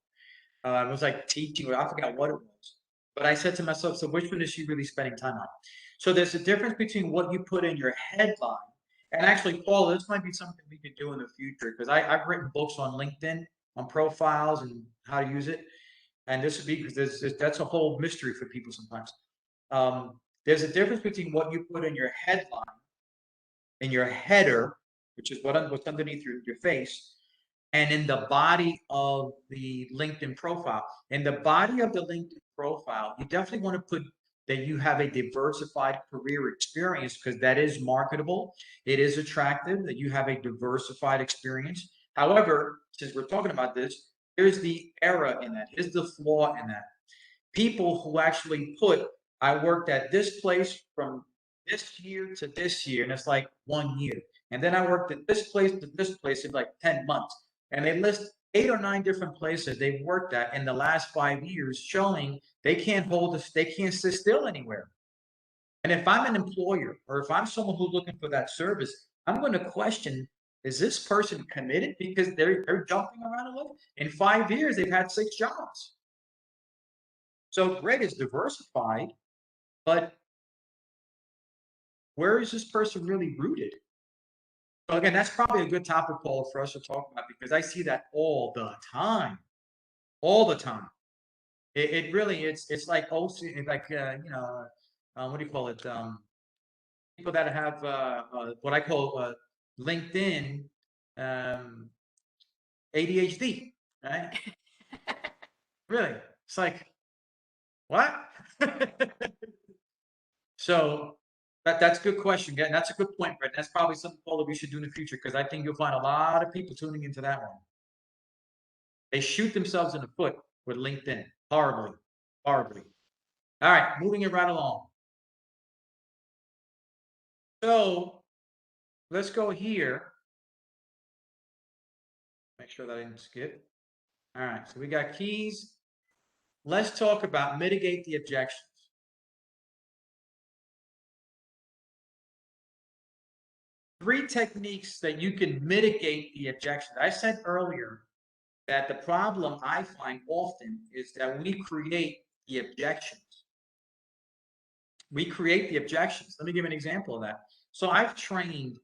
B: It was like teaching, I forgot what it was. But I said to myself, so which one is she really spending time on? So there's a difference between what you put in your headline. And actually, Paul, this might be something we could do in the future, because I've written books on LinkedIn, on profiles and how to use it. And this would be, because that's a whole mystery for people sometimes. There's a difference between what you put in your headline, in your header, which is what's underneath your face, and in the body of the LinkedIn profile. In the body of the LinkedIn profile, you definitely want to put that you have a diversified career experience, because that is marketable. It is attractive that you have a diversified experience. However, since we're talking about this, here's the error in that. Here's the flaw in that. People who actually put, I worked at this place from this year to this year, and it's like 1 year. And then I worked at this place to this place in like 10 months. And they list 8 or 9 different places they've worked at in the last 5 years, showing they can't they can't sit still anywhere. And if I'm an employer, or if I'm someone who's looking for that service, I'm going to question, is this person committed? Because they're jumping around a little. In 5 years, they've had 6 jobs. So Greg is diversified, but where is this person really rooted? So again, that's probably a good topic, Paul, for us to talk about, because I see that all the time. All the time. It really, it's like also like what do you call it? People that have what I call LinkedIn ADHD, right? Really, it's like what? So that's a good question. Yeah, that's a good point, Brett. That's probably something, Paul, that we should do in the future, because I think you'll find a lot of people tuning into that one. They shoot themselves in the foot with LinkedIn horribly, horribly. All right, moving it right along. So let's go here. Make sure that I didn't skip. All right, so we got keys. Let's talk about mitigate the objections. Three techniques that you can mitigate the objections. I said earlier that the problem I find often is that we create the objections. We create the objections. Let me give an example of that. So I've trained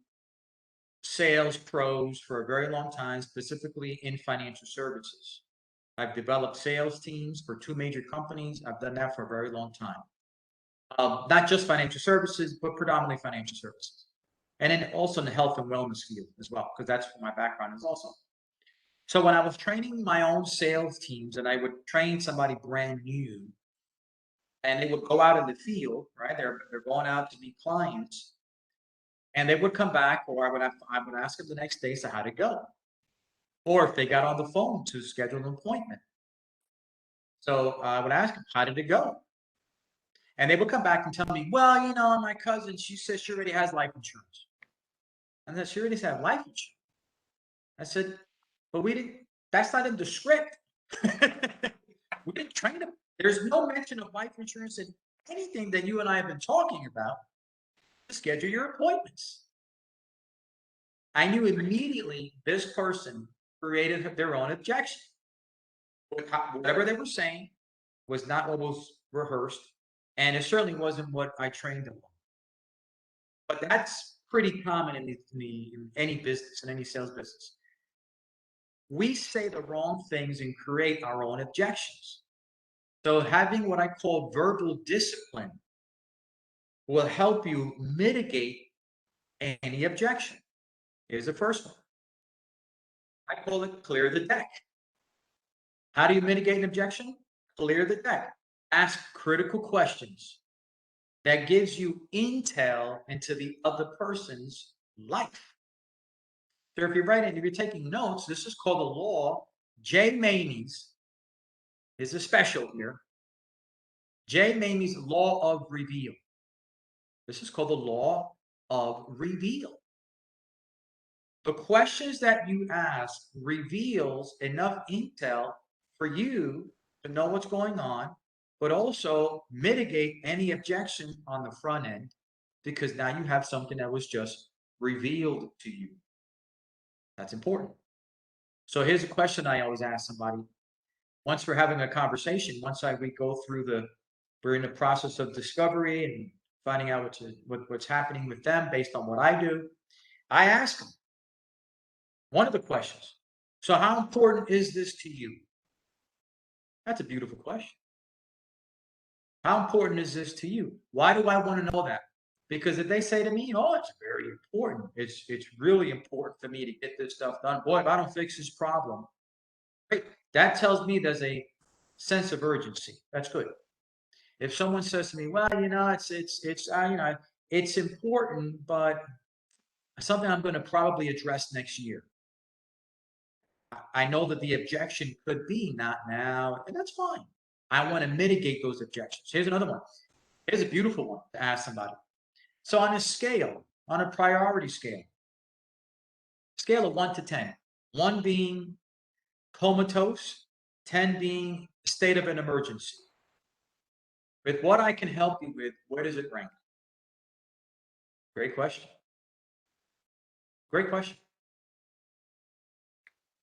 B: sales pros for a very long time, specifically in financial services. I've developed sales teams for 2 major companies. I've done that for a very long time. Not just financial services, but predominantly financial services. And then also in the health and wellness field as well, because that's what my background is also. So when I was training my own sales teams and I would train somebody brand new and they would go out in the field, right? They're going out to meet clients and they would come back, or I would ask them the next day, so how'd it go? Or if they got on the phone to schedule an appointment. So I would ask them, how did it go? And they would come back and tell me, well, you know, my cousin, she says she already has life insurance. And then she already has life insurance. I said, but we didn't, that's not in the script. We didn't train them. There's no mention of life insurance in anything that you and I have been talking about to schedule your appointments. I knew immediately this person created their own objection. Whatever they were saying was not what was rehearsed, and it certainly wasn't what I trained them on. But that's pretty common in any business, in any sales business. We say the wrong things and create our own objections. So having what I call verbal discipline will help you mitigate any objection. Here's the first one. I call it clear the deck. How do you mitigate an objection? Clear the deck. Ask critical questions that gives you intel into the other person's life. So if you're writing, if you're taking notes, this is called the law. J. Mamie's is a special here. J. Mamie's law of reveal. This is called the law of reveal. The questions that you ask reveals enough intel for you to know what's going on, but also mitigate any objection on the front end, because now you have something that was just revealed to you. That's important. So here's a question I always ask somebody. Once we're having a conversation, we go through we're in the process of discovery and finding out what's happening with them based on what I do. I ask them one of the questions. So how important is this to you? That's a beautiful question. How important is this to you? Why do I want to know that? Because if they say to me, oh, it's very important. It's really important for me to get this stuff done. Boy, if I don't fix this problem, right? That tells me there's a sense of urgency. That's good. If someone says to me, well, you know, it's important, but something I'm going to probably address next year. I know that the objection could be not now, and that's fine. I want to mitigate those objections. Here's another one. Here's a beautiful one to ask somebody. So on a scale, on a priority scale of 1 to 10, 1 being comatose, 10 being state of an emergency. With what I can help you with, where does it rank? Great question. Great question.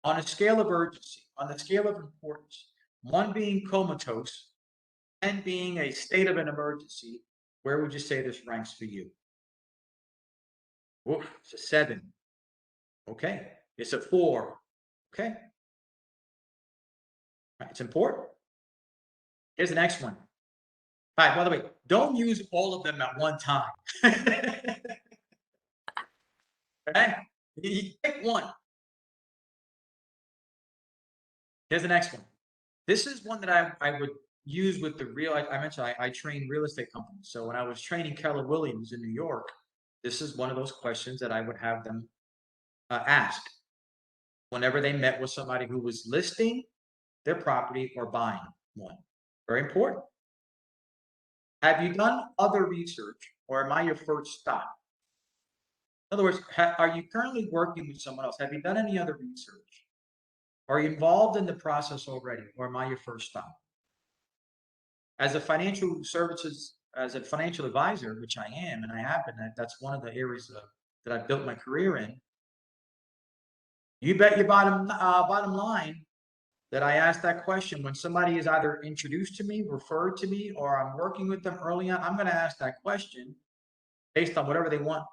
B: On a scale of urgency, on the scale of importance, 1 being comatose, 10 being a state of an emergency, where would you say this ranks for you? Oof, it's a 7. Okay. It's a 4. Okay. Right, it's important. Here's the next one. All right, by the way, don't use all of them at one time. Okay? You pick one. Here's the next one. This is one that I would use with I mentioned I train real estate companies. So when I was training Keller Williams in New York, this is one of those questions that I would have them ask whenever they met with somebody who was listing their property or buying one. Very important. Have you done other research, or am I your first stop? In other words, are you currently working with someone else? Have you done any other research? Are you involved in the process already, or am I your first stop? As a financial advisor, which I am, and I have been, that's one of the areas that I built my career in. You bet your bottom line that I ask that question when somebody is either introduced to me, referred to me, or I'm working with them early on. I'm going to ask that question based on whatever they want,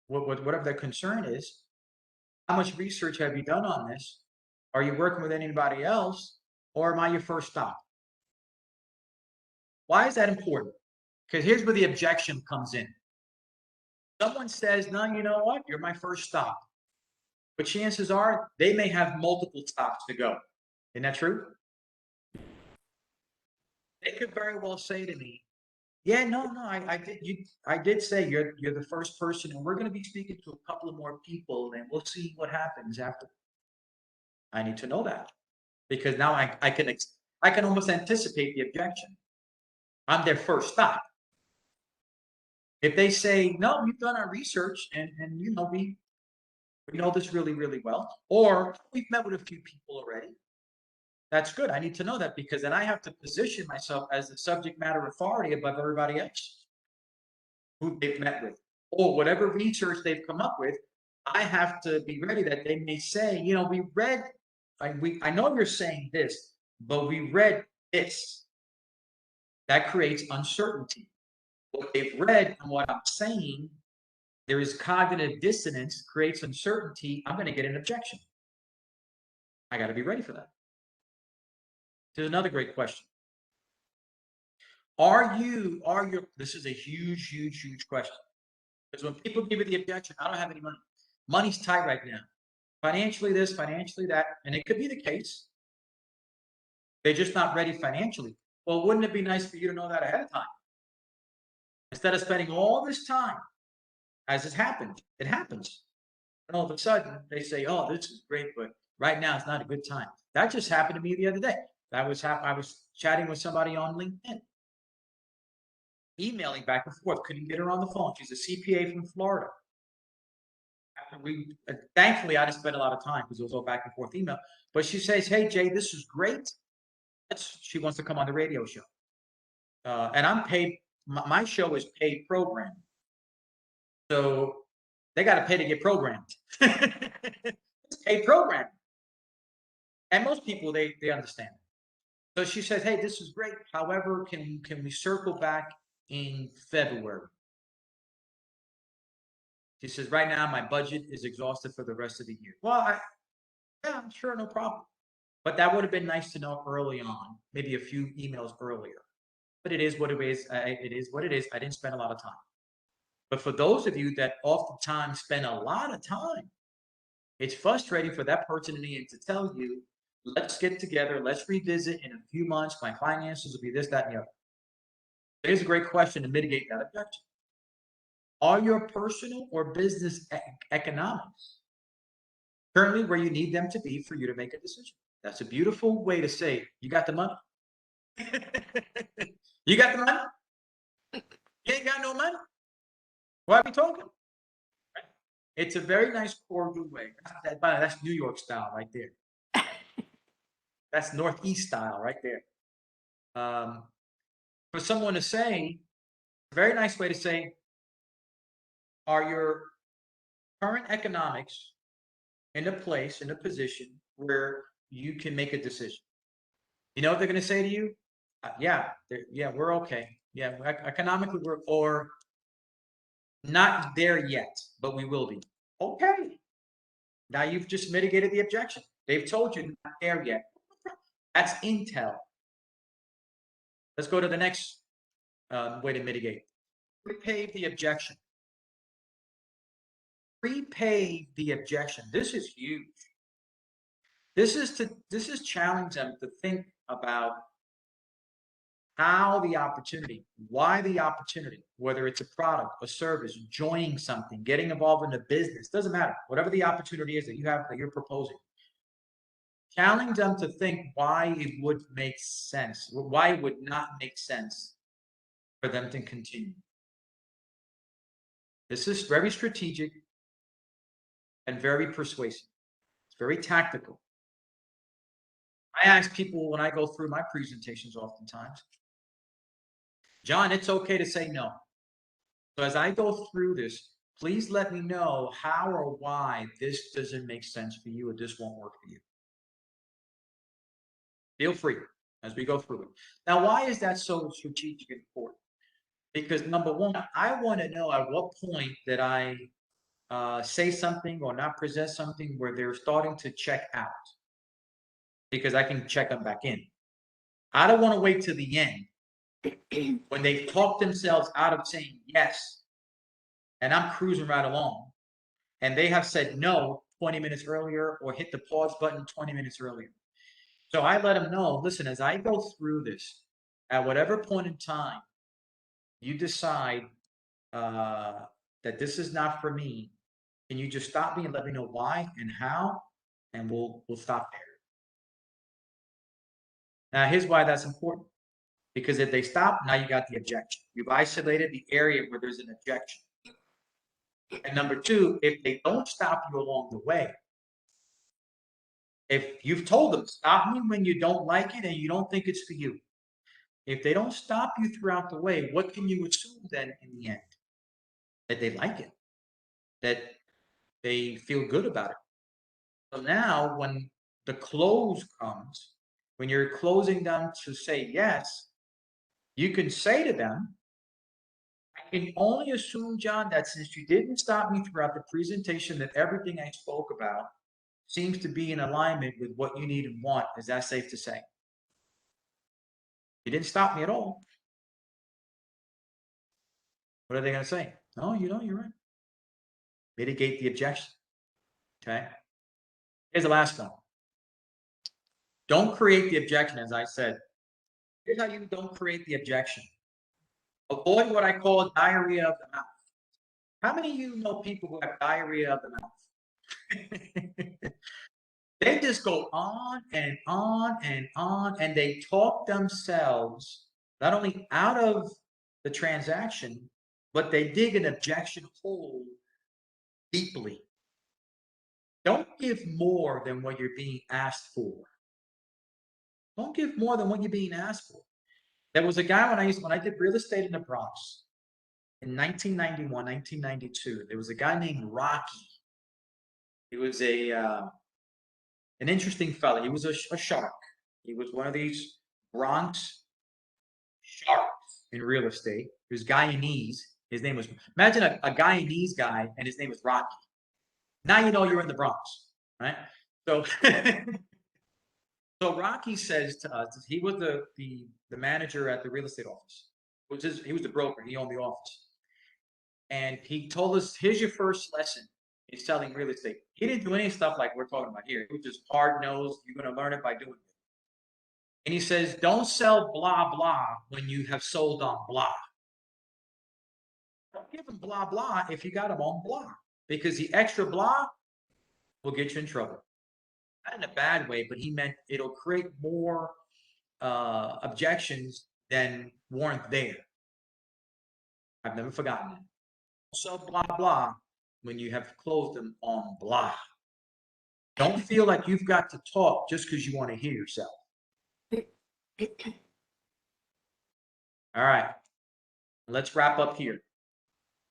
B: whatever their concern is. How much research have you done on this? Are you working with anybody else, or am I your first stop? Why is that important? Because here's where the objection comes in. Someone says, no, you know what? You're my first stop. But chances are they may have multiple stops to go. Isn't that true? They could very well say to me, yeah, no, I did say you're the first person, and we're going to be speaking to a couple of more people, and we'll see what happens after. I need to know that because now I can almost anticipate the objection. I'm their first stop. If they say, no, we've done our research and you know, we know this really, really well, or we've met with a few people already. That's good. I need to know that because then I have to position myself as the subject matter authority above everybody else who they've met with, or whatever research they've come up with. I have to be ready that they may say, you know, we read, I know you're saying this, but we read this. That creates uncertainty. What they've read and what I'm saying, there is cognitive dissonance, creates uncertainty. I'm going to get an objection. I got to be ready for that. There's another great question. This is a huge question. Because when people give you the objection, I don't have any money. Money's tight right now. Financially this, financially that. And it could be the case. They're just not ready financially. Well, wouldn't it be nice for you to know that ahead of time? Instead of spending all this time, as it happens. And all of a sudden, they say, oh, this is great, but right now it's not a good time. That just happened to me the other day. I was chatting with somebody on LinkedIn, emailing back and forth, couldn't get her on the phone. She's a CPA from Florida. Thankfully, I didn't spend a lot of time because it was all back and forth email. But she says, hey, Jay, this is great. She wants to come on the radio show. And I'm paid. My show is paid programming. So they got to pay to get programmed. It's paid programming. And most people, they understand. So she says, hey, this is great. However, can we circle back in February? She says, right now, my budget is exhausted for the rest of the year. Well, yeah, sure, no problem. But that would have been nice to know early on, maybe a few emails earlier. But it is what it is. It is what it is. I didn't spend a lot of time. But for those of you that oftentimes spend a lot of time, it's frustrating for that person to tell you, let's get together, let's revisit in a few months, my finances will be this, that, and the other. Here's a great question to mitigate that objection. Are your personal or business economics currently where you need them to be for you to make a decision? That's a beautiful way to say, you got the money? You got the money? You ain't got no money? Why are we talking? It's a very nice cordial way. That's New York style right there. That's Northeast style right there. For someone to say, a very nice way to say, are your current economics in a place, in a position where you can make a decision? You know what they're going to say to you? Yeah, we're okay. Yeah, economically or not there yet, but we will be. Okay. Now you've just mitigated the objection. They've told you not there yet. That's intel. Let's go to the next way to mitigate. Repave the objection. Repave the objection. This is huge. This is challenging them to think about how the opportunity, why the opportunity, whether it's a product, a service, joining something, getting involved in a business, doesn't matter. Whatever the opportunity is that you have, that you're proposing. Challenge them to think why it would make sense, why it would not make sense for them to continue. This is very strategic and very persuasive. It's very tactical. I ask people when I go through my presentations oftentimes, John, it's okay to say no. So as I go through this, please let me know how or why this doesn't make sense for you or this won't work for you. Feel free as we go through it. Now, why is that so strategic and important? Because number one, I want to know at what point that I say something or not present something where they're starting to check out, because I can check them back in. I don't want to wait to the end when they've talked themselves out of saying yes and I'm cruising right along, and they have said no 20 minutes earlier or hit the pause button 20 minutes earlier. So I let them know, listen, as I go through this, at whatever point in time you decide that this is not for me, can you just stop me and let me know why and how, and we'll stop there. Now, here's why that's important. Because if they stop, now you got the objection. You've isolated the area where there's an objection. And number two, if they don't stop you along the way, if you've told them, stop me when you don't like it and you don't think it's for you. If they don't stop you throughout the way, what can you assume then in the end? That they like it, that they feel good about it. So now when the close comes, when you're closing them to say yes, you can say to them, I can only assume, John, that since you didn't stop me throughout the presentation, that everything I spoke about seems to be in alignment with what you need and want. Is that safe to say? You didn't stop me at all. What are they going to say? No, you're right. Mitigate the objection. Okay. Here's the last one. Don't create the objection, as I said. Here's how you don't create the objection. Avoid what I call diarrhea of the mouth. How many of you know people who have diarrhea of the mouth? They just go on and on and on, and they talk themselves not only out of the transaction, but they dig an objection hole deeply. Don't give more than what you're being asked for. Don't give more than what you're being asked for. There was a guy when I did real estate in the Bronx in 1991, 1992. There was a guy named Rocky. He was an interesting fellow. He was a shark. He was one of these Bronx sharks in real estate. He was Guyanese. His name was, imagine a Guyanese guy and his name was Rocky. Now you know you're in the Bronx, right? So, so Rocky says to us, he was the manager at the real estate office. He was the broker. He owned the office. And he told us, here's your first lesson in selling real estate. He didn't do any stuff like we're talking about here. It was just hard-nosed. You're going to learn it by doing it. And he says, don't sell blah, blah when you have sold on blah. Don't give them blah, blah if you got them on blah. Because the extra blah will get you in trouble. Not in a bad way, but he meant it'll create more objections than weren't there. I've never forgotten it. So blah, blah when you have closed them on blah. Don't feel like you've got to talk just because you want to hear yourself. All right. Let's wrap up here.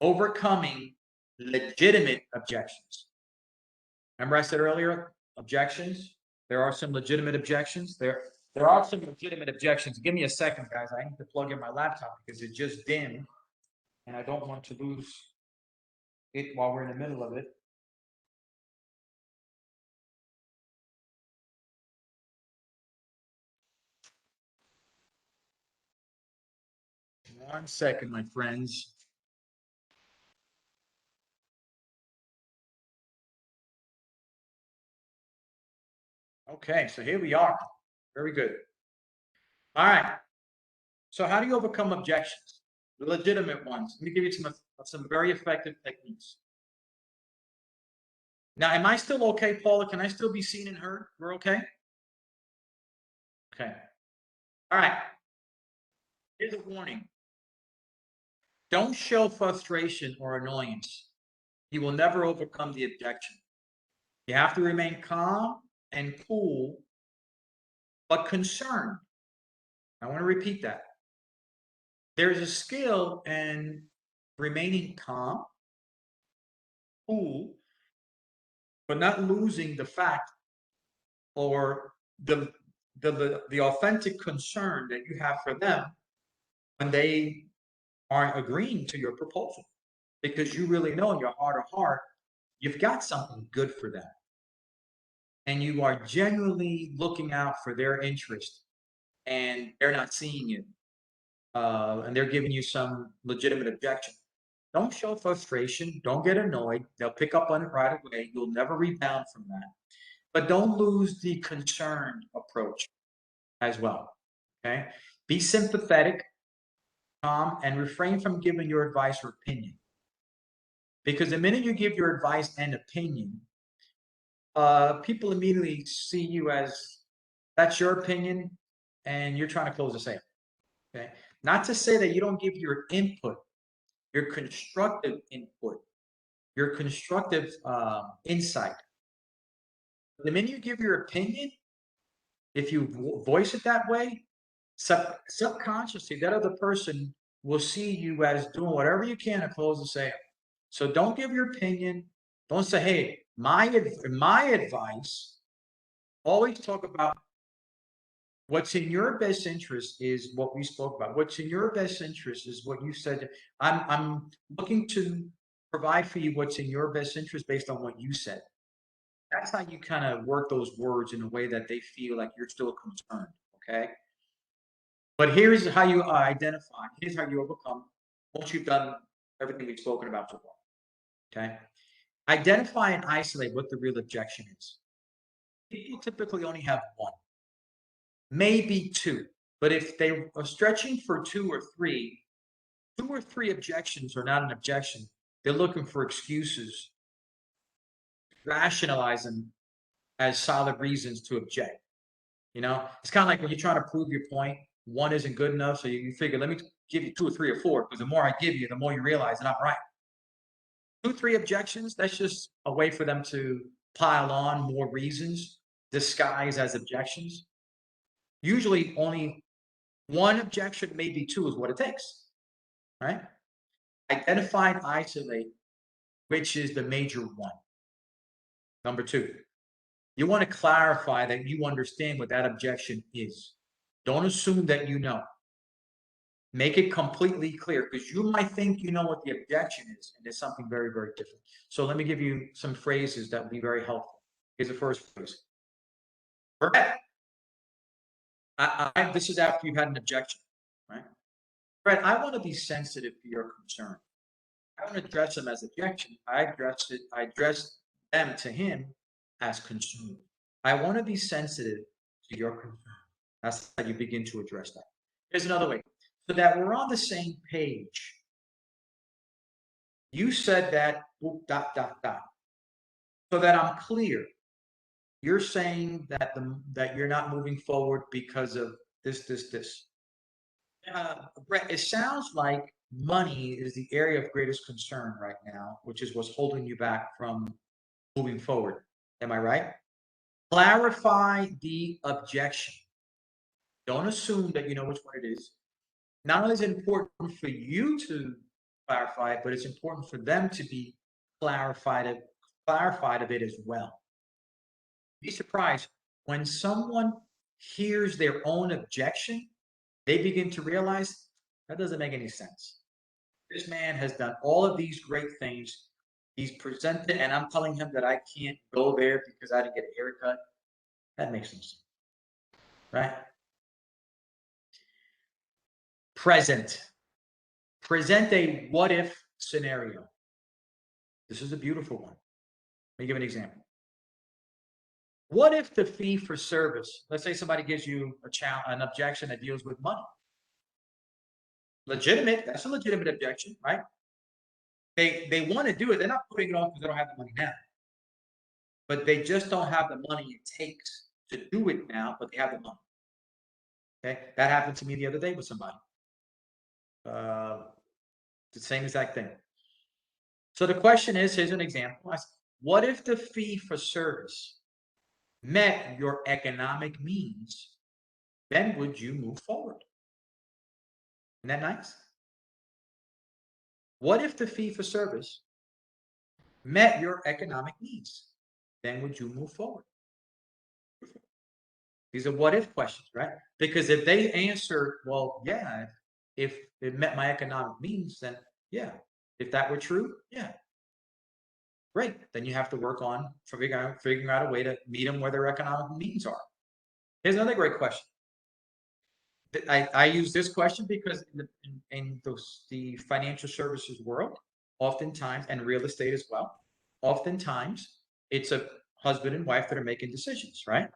B: Overcoming legitimate objections. Remember I said earlier, objections? There are some legitimate objections. There are some legitimate objections. Give me a second, guys. I need to plug in my laptop because it just dimmed, and I don't want to lose it while we're in the middle of it. One second, my friends. Okay, so here we are. Very good. All right. So how do you overcome objections? The legitimate ones. Let me give you some very effective techniques. Now, am I still okay, Paula? Can I still be seen and heard? We're okay? Okay. All right. Here's a warning. Don't show frustration or annoyance. You will never overcome the objection. You have to remain calm and cool, but concerned. I want to repeat that. There's a skill in remaining calm, cool, but not losing the fact or the authentic concern that you have for them when they aren't agreeing to your proposal, because you really know in your heart of heart you've got something good for them, and you are genuinely looking out for their interest, and they're not seeing it, and they're giving you some legitimate objection. Don't show frustration. Don't get annoyed. They'll pick up on it right away. You'll never rebound from that. But don't lose the concerned approach as well. Okay? Be sympathetic, calm, and refrain from giving your advice or opinion. Because the minute you give your advice and opinion, people immediately see you as that's your opinion and you're trying to close a sale. Okay? Not to say that you don't give your input, your constructive input, your constructive insight. The minute you give your opinion, if you voice it that way, subconsciously, that other person will see you as doing whatever you can to close the sale. So don't give your opinion. Don't say, hey, my advice. Always talk about what's in your best interest is what we spoke about. What's in your best interest is what you said. I'm looking to provide for you what's in your best interest based on what you said. That's how you kind of work those words in a way that they feel like you're still concerned, okay? But here's how you identify. Here's how you overcome once you've done everything we've spoken about so far, okay? Identify and isolate what the real objection is. People typically only have one, maybe two. But if they are stretching for two or three objections are not an objection. They're looking for excuses, rationalize them as solid reasons to object. You know, it's kind of like when you're trying to prove your point, one isn't good enough. So you figure, let me give you two or three or four, because the more I give you, the more you realize that I'm right. 2, 3 objections, that's just a way for them to pile on more reasons, disguised as objections. Usually only one objection, maybe two, is what it takes, right? Identify and isolate which is the major one. Number 2, you want to clarify that you understand what that objection is. Don't assume that you know. Make it completely clear, because you might think you know what the objection is, and it's something very, very different. So let me give you some phrases that will be very helpful. Here's the first phrase. Brett, this is after you've had an objection, right? Brett, I want to be sensitive to your concern. I don't address them as objection. I address them to him as concern. I want to be sensitive to your concern. That's how you begin to address that. Here's another way. So that we're on the same page. You said that, dot, dot, dot. So that I'm clear. You're saying that that you're not moving forward because of this. Brett, it sounds like money is the area of greatest concern right now, which is what's holding you back from moving forward. Am I right? Clarify the objection. Don't assume that you know which one it is. Not only is it important for you to clarify it, but it's important for them to be clarified of it as well. Be surprised when someone hears their own objection, they begin to realize that doesn't make any sense. This man has done all of these great things. He's presented, and I'm telling him that I can't go there because I didn't get a haircut. That makes no sense, right? Present. Present a what-if scenario. This is a beautiful one. Let me give an example. What if the fee for service, let's say somebody gives you an objection that deals with money. Legitimate, that's a legitimate objection, right? They want to do it. They're not putting it on because they don't have the money now. But they just don't have the money it takes to do it now, but they have the money. Okay, that happened to me the other day with somebody. The same exact thing. So the question is, here's an example. What if the fee for service met your economic means? Then would you move forward? Isn't that nice? What if the fee for service met your economic needs? Then would you move forward? These are what if questions, right? Because if they answer, well, yeah, if it met my economic means, then yeah. If that were true, yeah. Great. Then you have to work on figuring out a way to meet them where their economic needs are. Here's another great question. I use this question because in the financial services world, oftentimes, and real estate as well, oftentimes it's a husband and wife that are making decisions, right?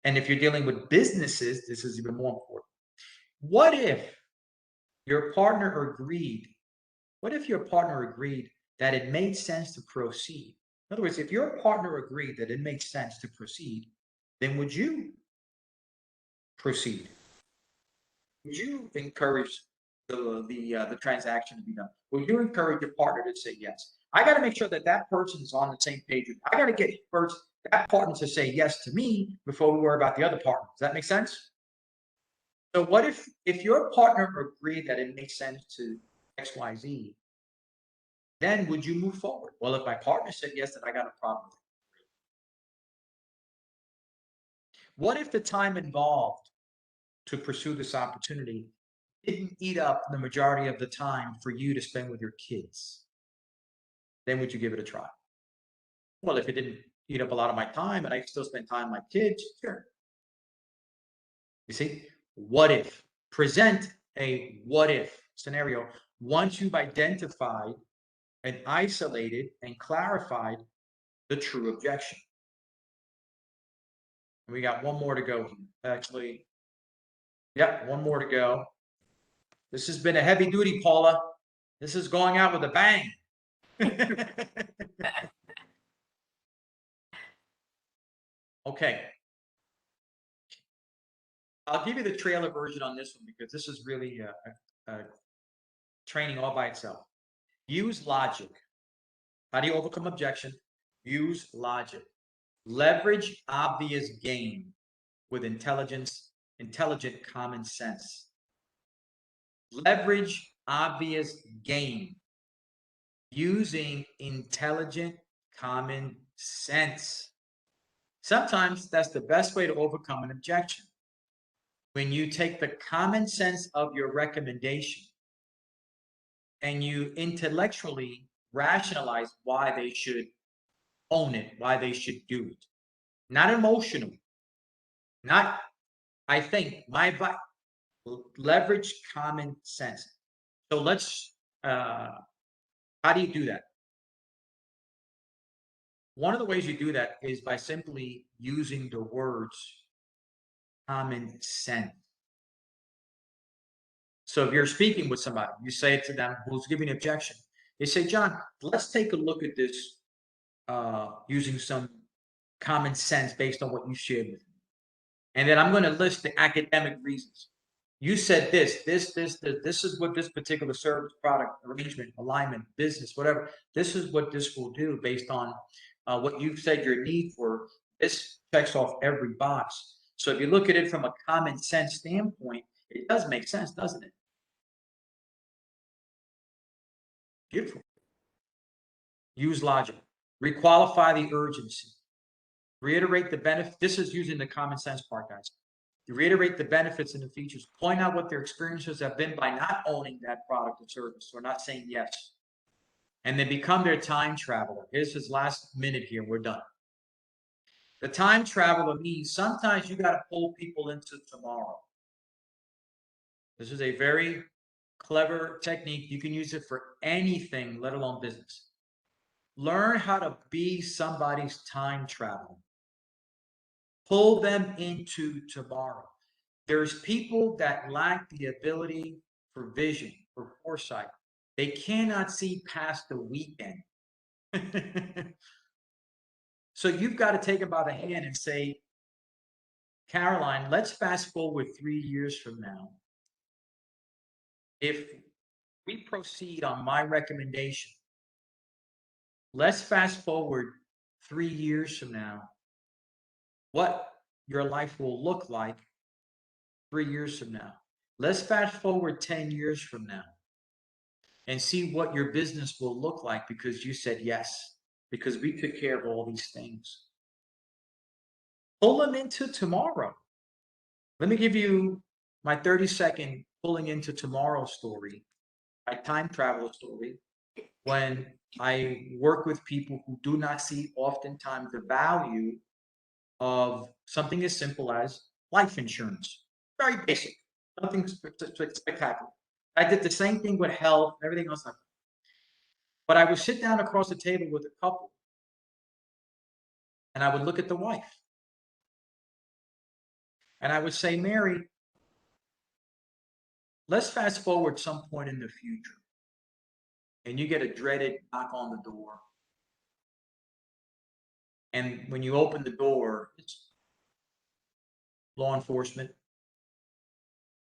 B: And if you're dealing with businesses, this is even more important. What if your partner agreed? What if your partner agreed that it made sense to proceed? In other words, if your partner agreed that it makes sense to proceed, then would you proceed? Would you encourage the transaction to be done? Would you encourage your partner to say yes? I got to make sure that that person is on the same page. I got to get first that partner to say yes to me before we worry about the other partner. Does that make sense? So what if your partner agreed that it makes sense to X, Y, Z, then would you move forward? Well, if my partner said yes, then I got a problem. What if the time involved to pursue this opportunity didn't eat up the majority of the time for you to spend with your kids? Then would you give it a try? Well, if it didn't eat up a lot of my time and I still spend time with my kids, sure. You see, what if? Present a what if scenario once you've identified and isolated and clarified the true objection. And we got one more to go here. Actually, yep, one more to go. This has been a heavy duty, Paula. This is going out with a bang. Okay. I'll give you the trailer version on this one because this is really a training all by itself. Use logic. How do you overcome objection? Use logic. Leverage obvious gain with intelligent common sense. Leverage obvious gain using intelligent common sense. Sometimes that's the best way to overcome an objection. When you take the common sense of your recommendation and you intellectually rationalize why they should own it, why they should do it. Not emotional. Not, I think, my advice. Leverage common sense. So let's, how do you do that? One of the ways you do that is by simply using the words common sense. So if you're speaking with somebody, you say it to them who's giving an objection. They say, John, let's take a look at this using some common sense based on what you shared with me. And then I'm going to list the academic reasons. You said this is what this particular service, product, arrangement, alignment, business, whatever. This is what this will do based on what you've said your need for. This checks off every box. So if you look at it from a common sense standpoint, it does make sense, doesn't it? Beautiful. Use logic. Requalify the urgency. Reiterate the benefit. This is using the common sense part, guys. You reiterate the benefits and the features. Point out what their experiences have been by not owning that product or service or not saying yes. And then become their time traveler. Here's his last minute here. We're done. The time traveler means sometimes you got to pull people into tomorrow. This is a very clever technique. You can use it for anything, let alone business. Learn how to be somebody's time traveler. Pull them into tomorrow. There's people that lack the ability for vision, for foresight. They cannot see past the weekend. So you've got to take them by the hand and say, Caroline, let's fast forward 3 years from now. If we proceed on my recommendation, let's fast forward 3 years from now, what your life will look like 3 years from now. Let's fast forward 10 years from now and see what your business will look like because you said yes, because we took care of all these things. Pull them into tomorrow. Let me give you my 30-second pulling into tomorrow story, my time travel story, when I work with people who do not see oftentimes the value of something as simple as life insurance. Very basic, nothing spectacular. I did the same thing with health, everything else. But I would sit down across the table with a couple, and I would look at the wife, and I would say, Mary, let's fast forward some point in the future, and you get a dreaded knock on the door. And when you open the door, it's law enforcement,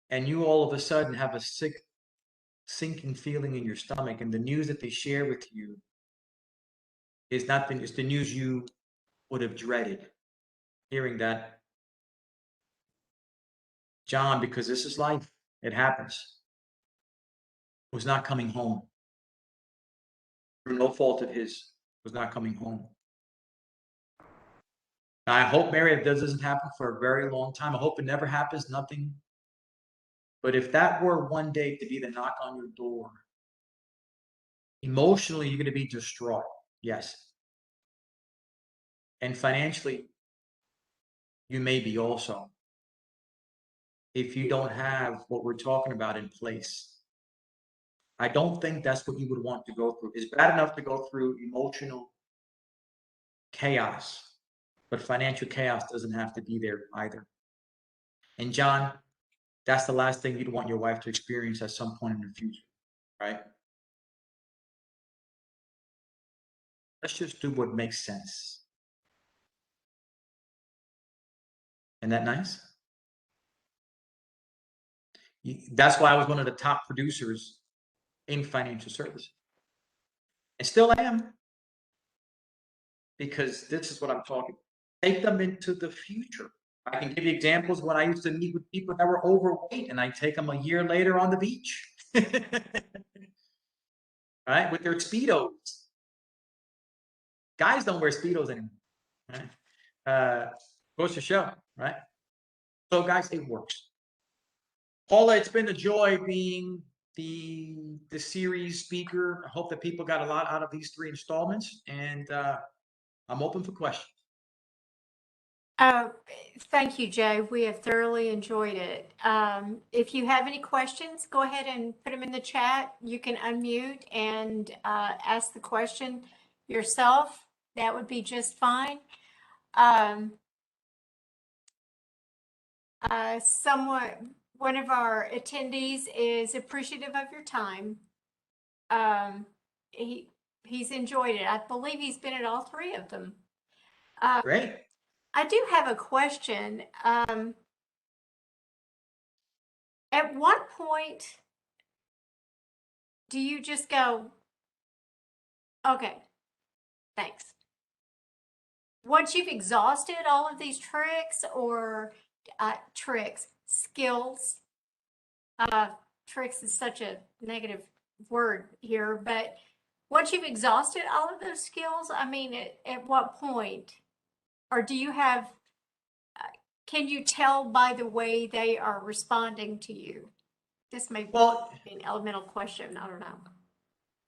B: and you all of a sudden have a sinking feeling in your stomach, and the news that they share with you is not the, it's the news you would have dreaded hearing that. John, because this is life, it happens, was not coming home. Through no fault of his, was not coming home. Now, I hope, Mary, if this doesn't happen for a very long time, I hope it never happens, nothing. But if that were one day to be the knock on your door, emotionally, you're going to be distraught. Yes. And financially, you may be also, if you don't have what we're talking about in place. I don't think that's what you would want to go through. It's bad enough to go through emotional chaos, but financial chaos doesn't have to be there either. And John, that's the last thing you'd want your wife to experience at some point in the future, right? Let's just do what makes sense. Isn't that nice? That's why I was one of the top producers in financial services. And still am. Because this is what I'm talking about. Take them into the future. I can give you examples when I used to meet with people that were overweight, and I take them a year later on the beach. Right? With their Speedos. Guys don't wear Speedos anymore. Right? Goes to show, right? So, guys, it works. Paula, it's been a joy being the series speaker. I hope that people got a lot out of these 3 installments, and I'm open for questions.
C: Thank you, Jay. We have thoroughly enjoyed it. If you have any questions, go ahead and put them in the chat. You can unmute and ask the question yourself. That would be just fine. One of our attendees is appreciative of your time. He's enjoyed it. I believe he's been at all 3 of them.
B: Great.
C: I do have a question. At what point do you just go, okay, thanks? Once you've exhausted all of these tricks or skills, tricks is such a negative word here, but once you've exhausted all of those skills, I mean, at what point? Or do you have, can you tell by the way they are responding to you? This may be an elemental question. I don't know.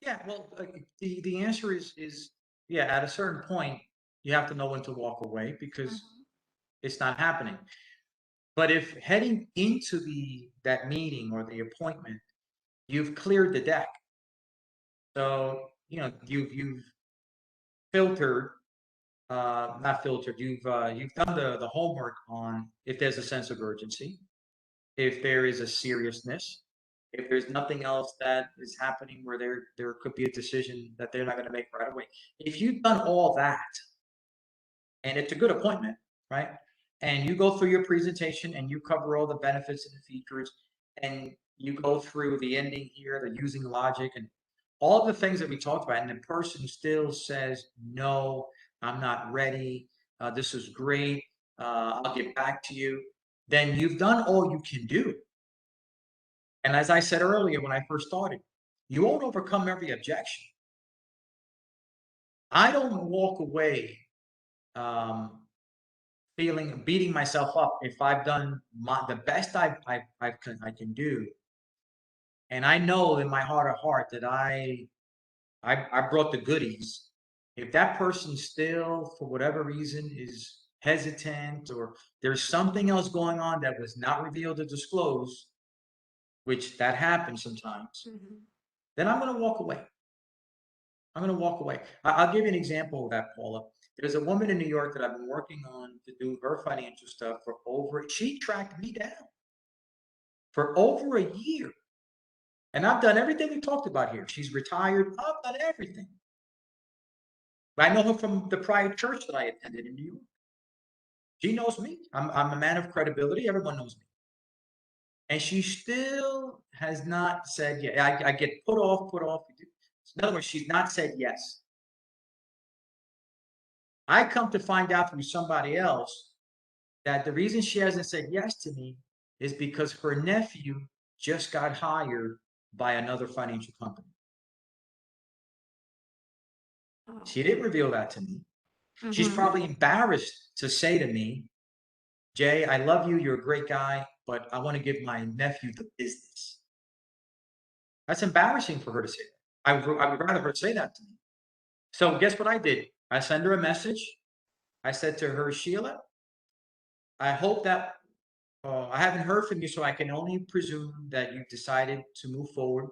B: Yeah, well, the answer is yeah, at a certain point, you have to know when to walk away because it's not happening. But if heading into that meeting or the appointment, you've cleared the deck. So, you know, you've filtered, not filtered, you've done the homework on if there's a sense of urgency, if there is a seriousness, if there's nothing else that is happening where there could be a decision that they're not going to make right away. If you've done all that, and it's a good appointment, right? And you go through your presentation and you cover all the benefits and the features, and you go through the ending here, the using logic, and all of the things that we talked about, and the person still says, no, I'm not ready. This is great. I'll get back to you. Then you've done all you can do. And as I said earlier, when I first started, you won't overcome every objection. I don't walk away beating myself up if I've done the best I can do. And I know in my heart of heart that I brought the goodies. If that person still, for whatever reason, is hesitant or there's something else going on that was not revealed or disclosed, which that happens sometimes, then I'm going to walk away. I'm going to walk away. I'll give you an example of that, Paula. There's a woman in New York that I've been working on to do her financial stuff she tracked me down for over a year. And I've done everything we talked about here. She's retired. I've done everything. I know her from the prior church that I attended in New York. She knows me. I'm a man of credibility. Everyone knows me. And she still has not said yes. I get put off. In other words, she's not said yes. I come to find out from somebody else that the reason she hasn't said yes to me is because her nephew just got hired by another financial company. She didn't reveal that to me. She's probably embarrassed to say to me, Jay, I love you. You're a great guy, but I want to give my nephew the business. That's embarrassing for her to say that. I would rather her say that to me. So guess what I did? I sent her a message. I said to her, Sheila, I hope that I haven't heard from you, so I can only presume that you've decided to move forward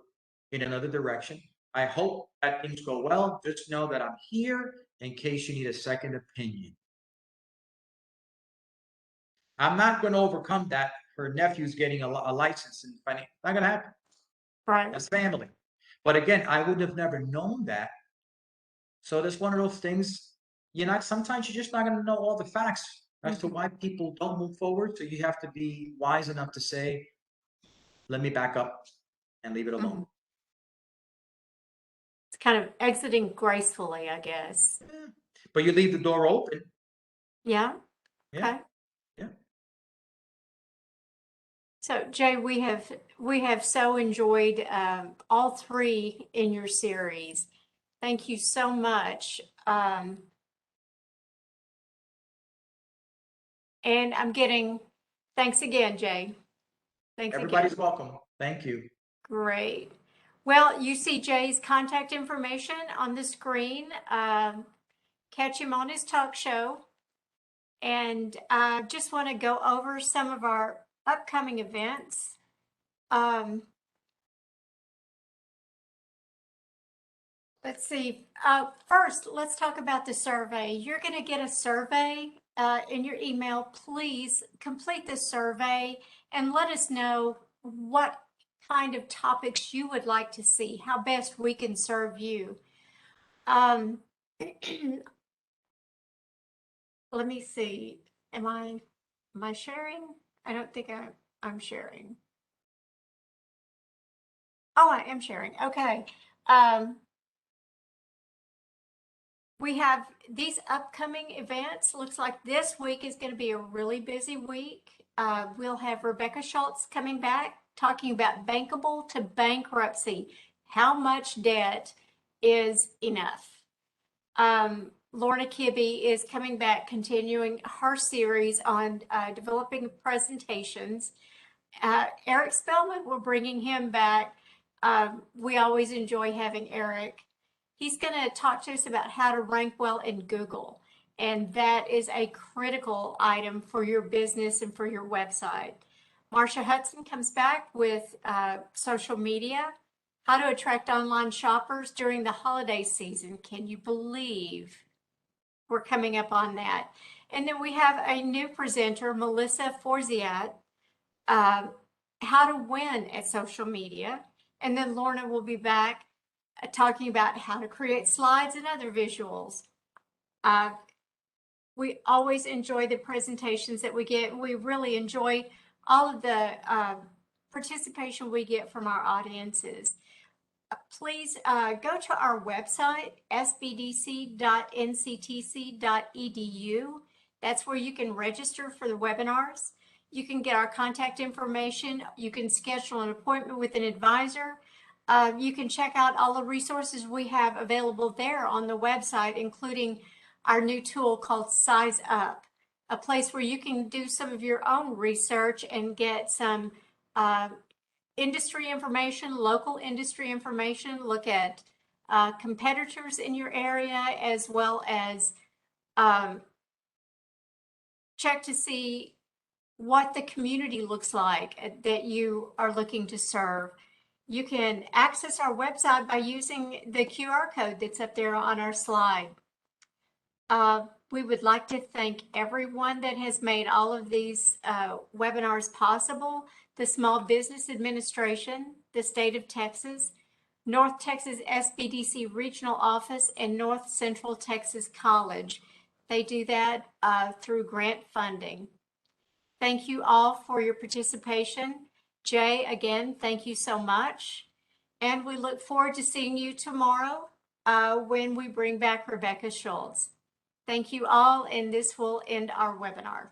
B: in another direction. I hope that things go well. Just know that I'm here in case you need a second opinion. I'm not going to overcome that. Her nephew's getting a license in finance. Not going to happen.
C: Right.
B: That's family. But again, I would have never known that. So that's one of those things, sometimes you're just not going to know all the facts as to why people don't move forward. So you have to be wise enough to say, let me back up and leave it alone.
C: It's kind of exiting gracefully, I guess.
B: Yeah. But you leave the door open.
C: Yeah.
B: Yeah.
C: Okay.
B: Yeah.
C: So Jay, we have so enjoyed all three in your series. Thank you so much. And I'm getting, thanks again, Jay. Thanks
B: Everybody's
C: again.
B: welcome. Thank you.
C: Great. Well, you see Jay's contact information on the screen. Catch him on his talk show. And I just want to go over some of our upcoming events. Let's see. First, let's talk about the survey. You're going to get a survey in your email. Please complete the survey and let us know what kind of topics you would like to see, how best we can serve you. Let me see. Am I sharing? I don't think I'm sharing. Oh, I am sharing. Okay. We have these upcoming events. Looks like this week is going to be a really busy week. We'll have Rebecca Schultz coming back talking about bankable to bankruptcy. How much debt is enough? Lorna Kibbe is coming back, continuing her series on developing presentations. Eric Spellman, we're bringing him back. We always enjoy having Eric. He's going to talk to us about how to rank well in Google. And that is a critical item for your business and for your website. Marsha Hudson comes back with social media, how to attract online shoppers during the holiday season. Can you believe we're coming up on that? And then we have a new presenter, Melissa Forziat, how to win at social media. And then Lorna will be back talking about how to create slides and other visuals. We always enjoy the presentations that we get. We really enjoy all of the participation we get from our audiences. Please go to our website, sbdc.nctc.edu. That's where you can register for the webinars. You can get our contact information. You can schedule an appointment with an advisor. You can check out all the resources we have available there on the website, including our new tool called Size Up, a place where you can do some of your own research and get some industry information, local industry information, look at competitors in your area, as well as check to see what the community looks like that you are looking to serve. You can access our website by using the QR code that's up there on our slide. We would like to thank everyone that has made all of these webinars possible. The Small Business Administration, the state of Texas, North Texas SBDC Regional Office, and North Central Texas College. They do that through grant funding. Thank you all for your participation. Jay, again, thank you so much. And we look forward to seeing you tomorrow when we bring back Rebecca Schultz. Thank you all, and this will end our webinar.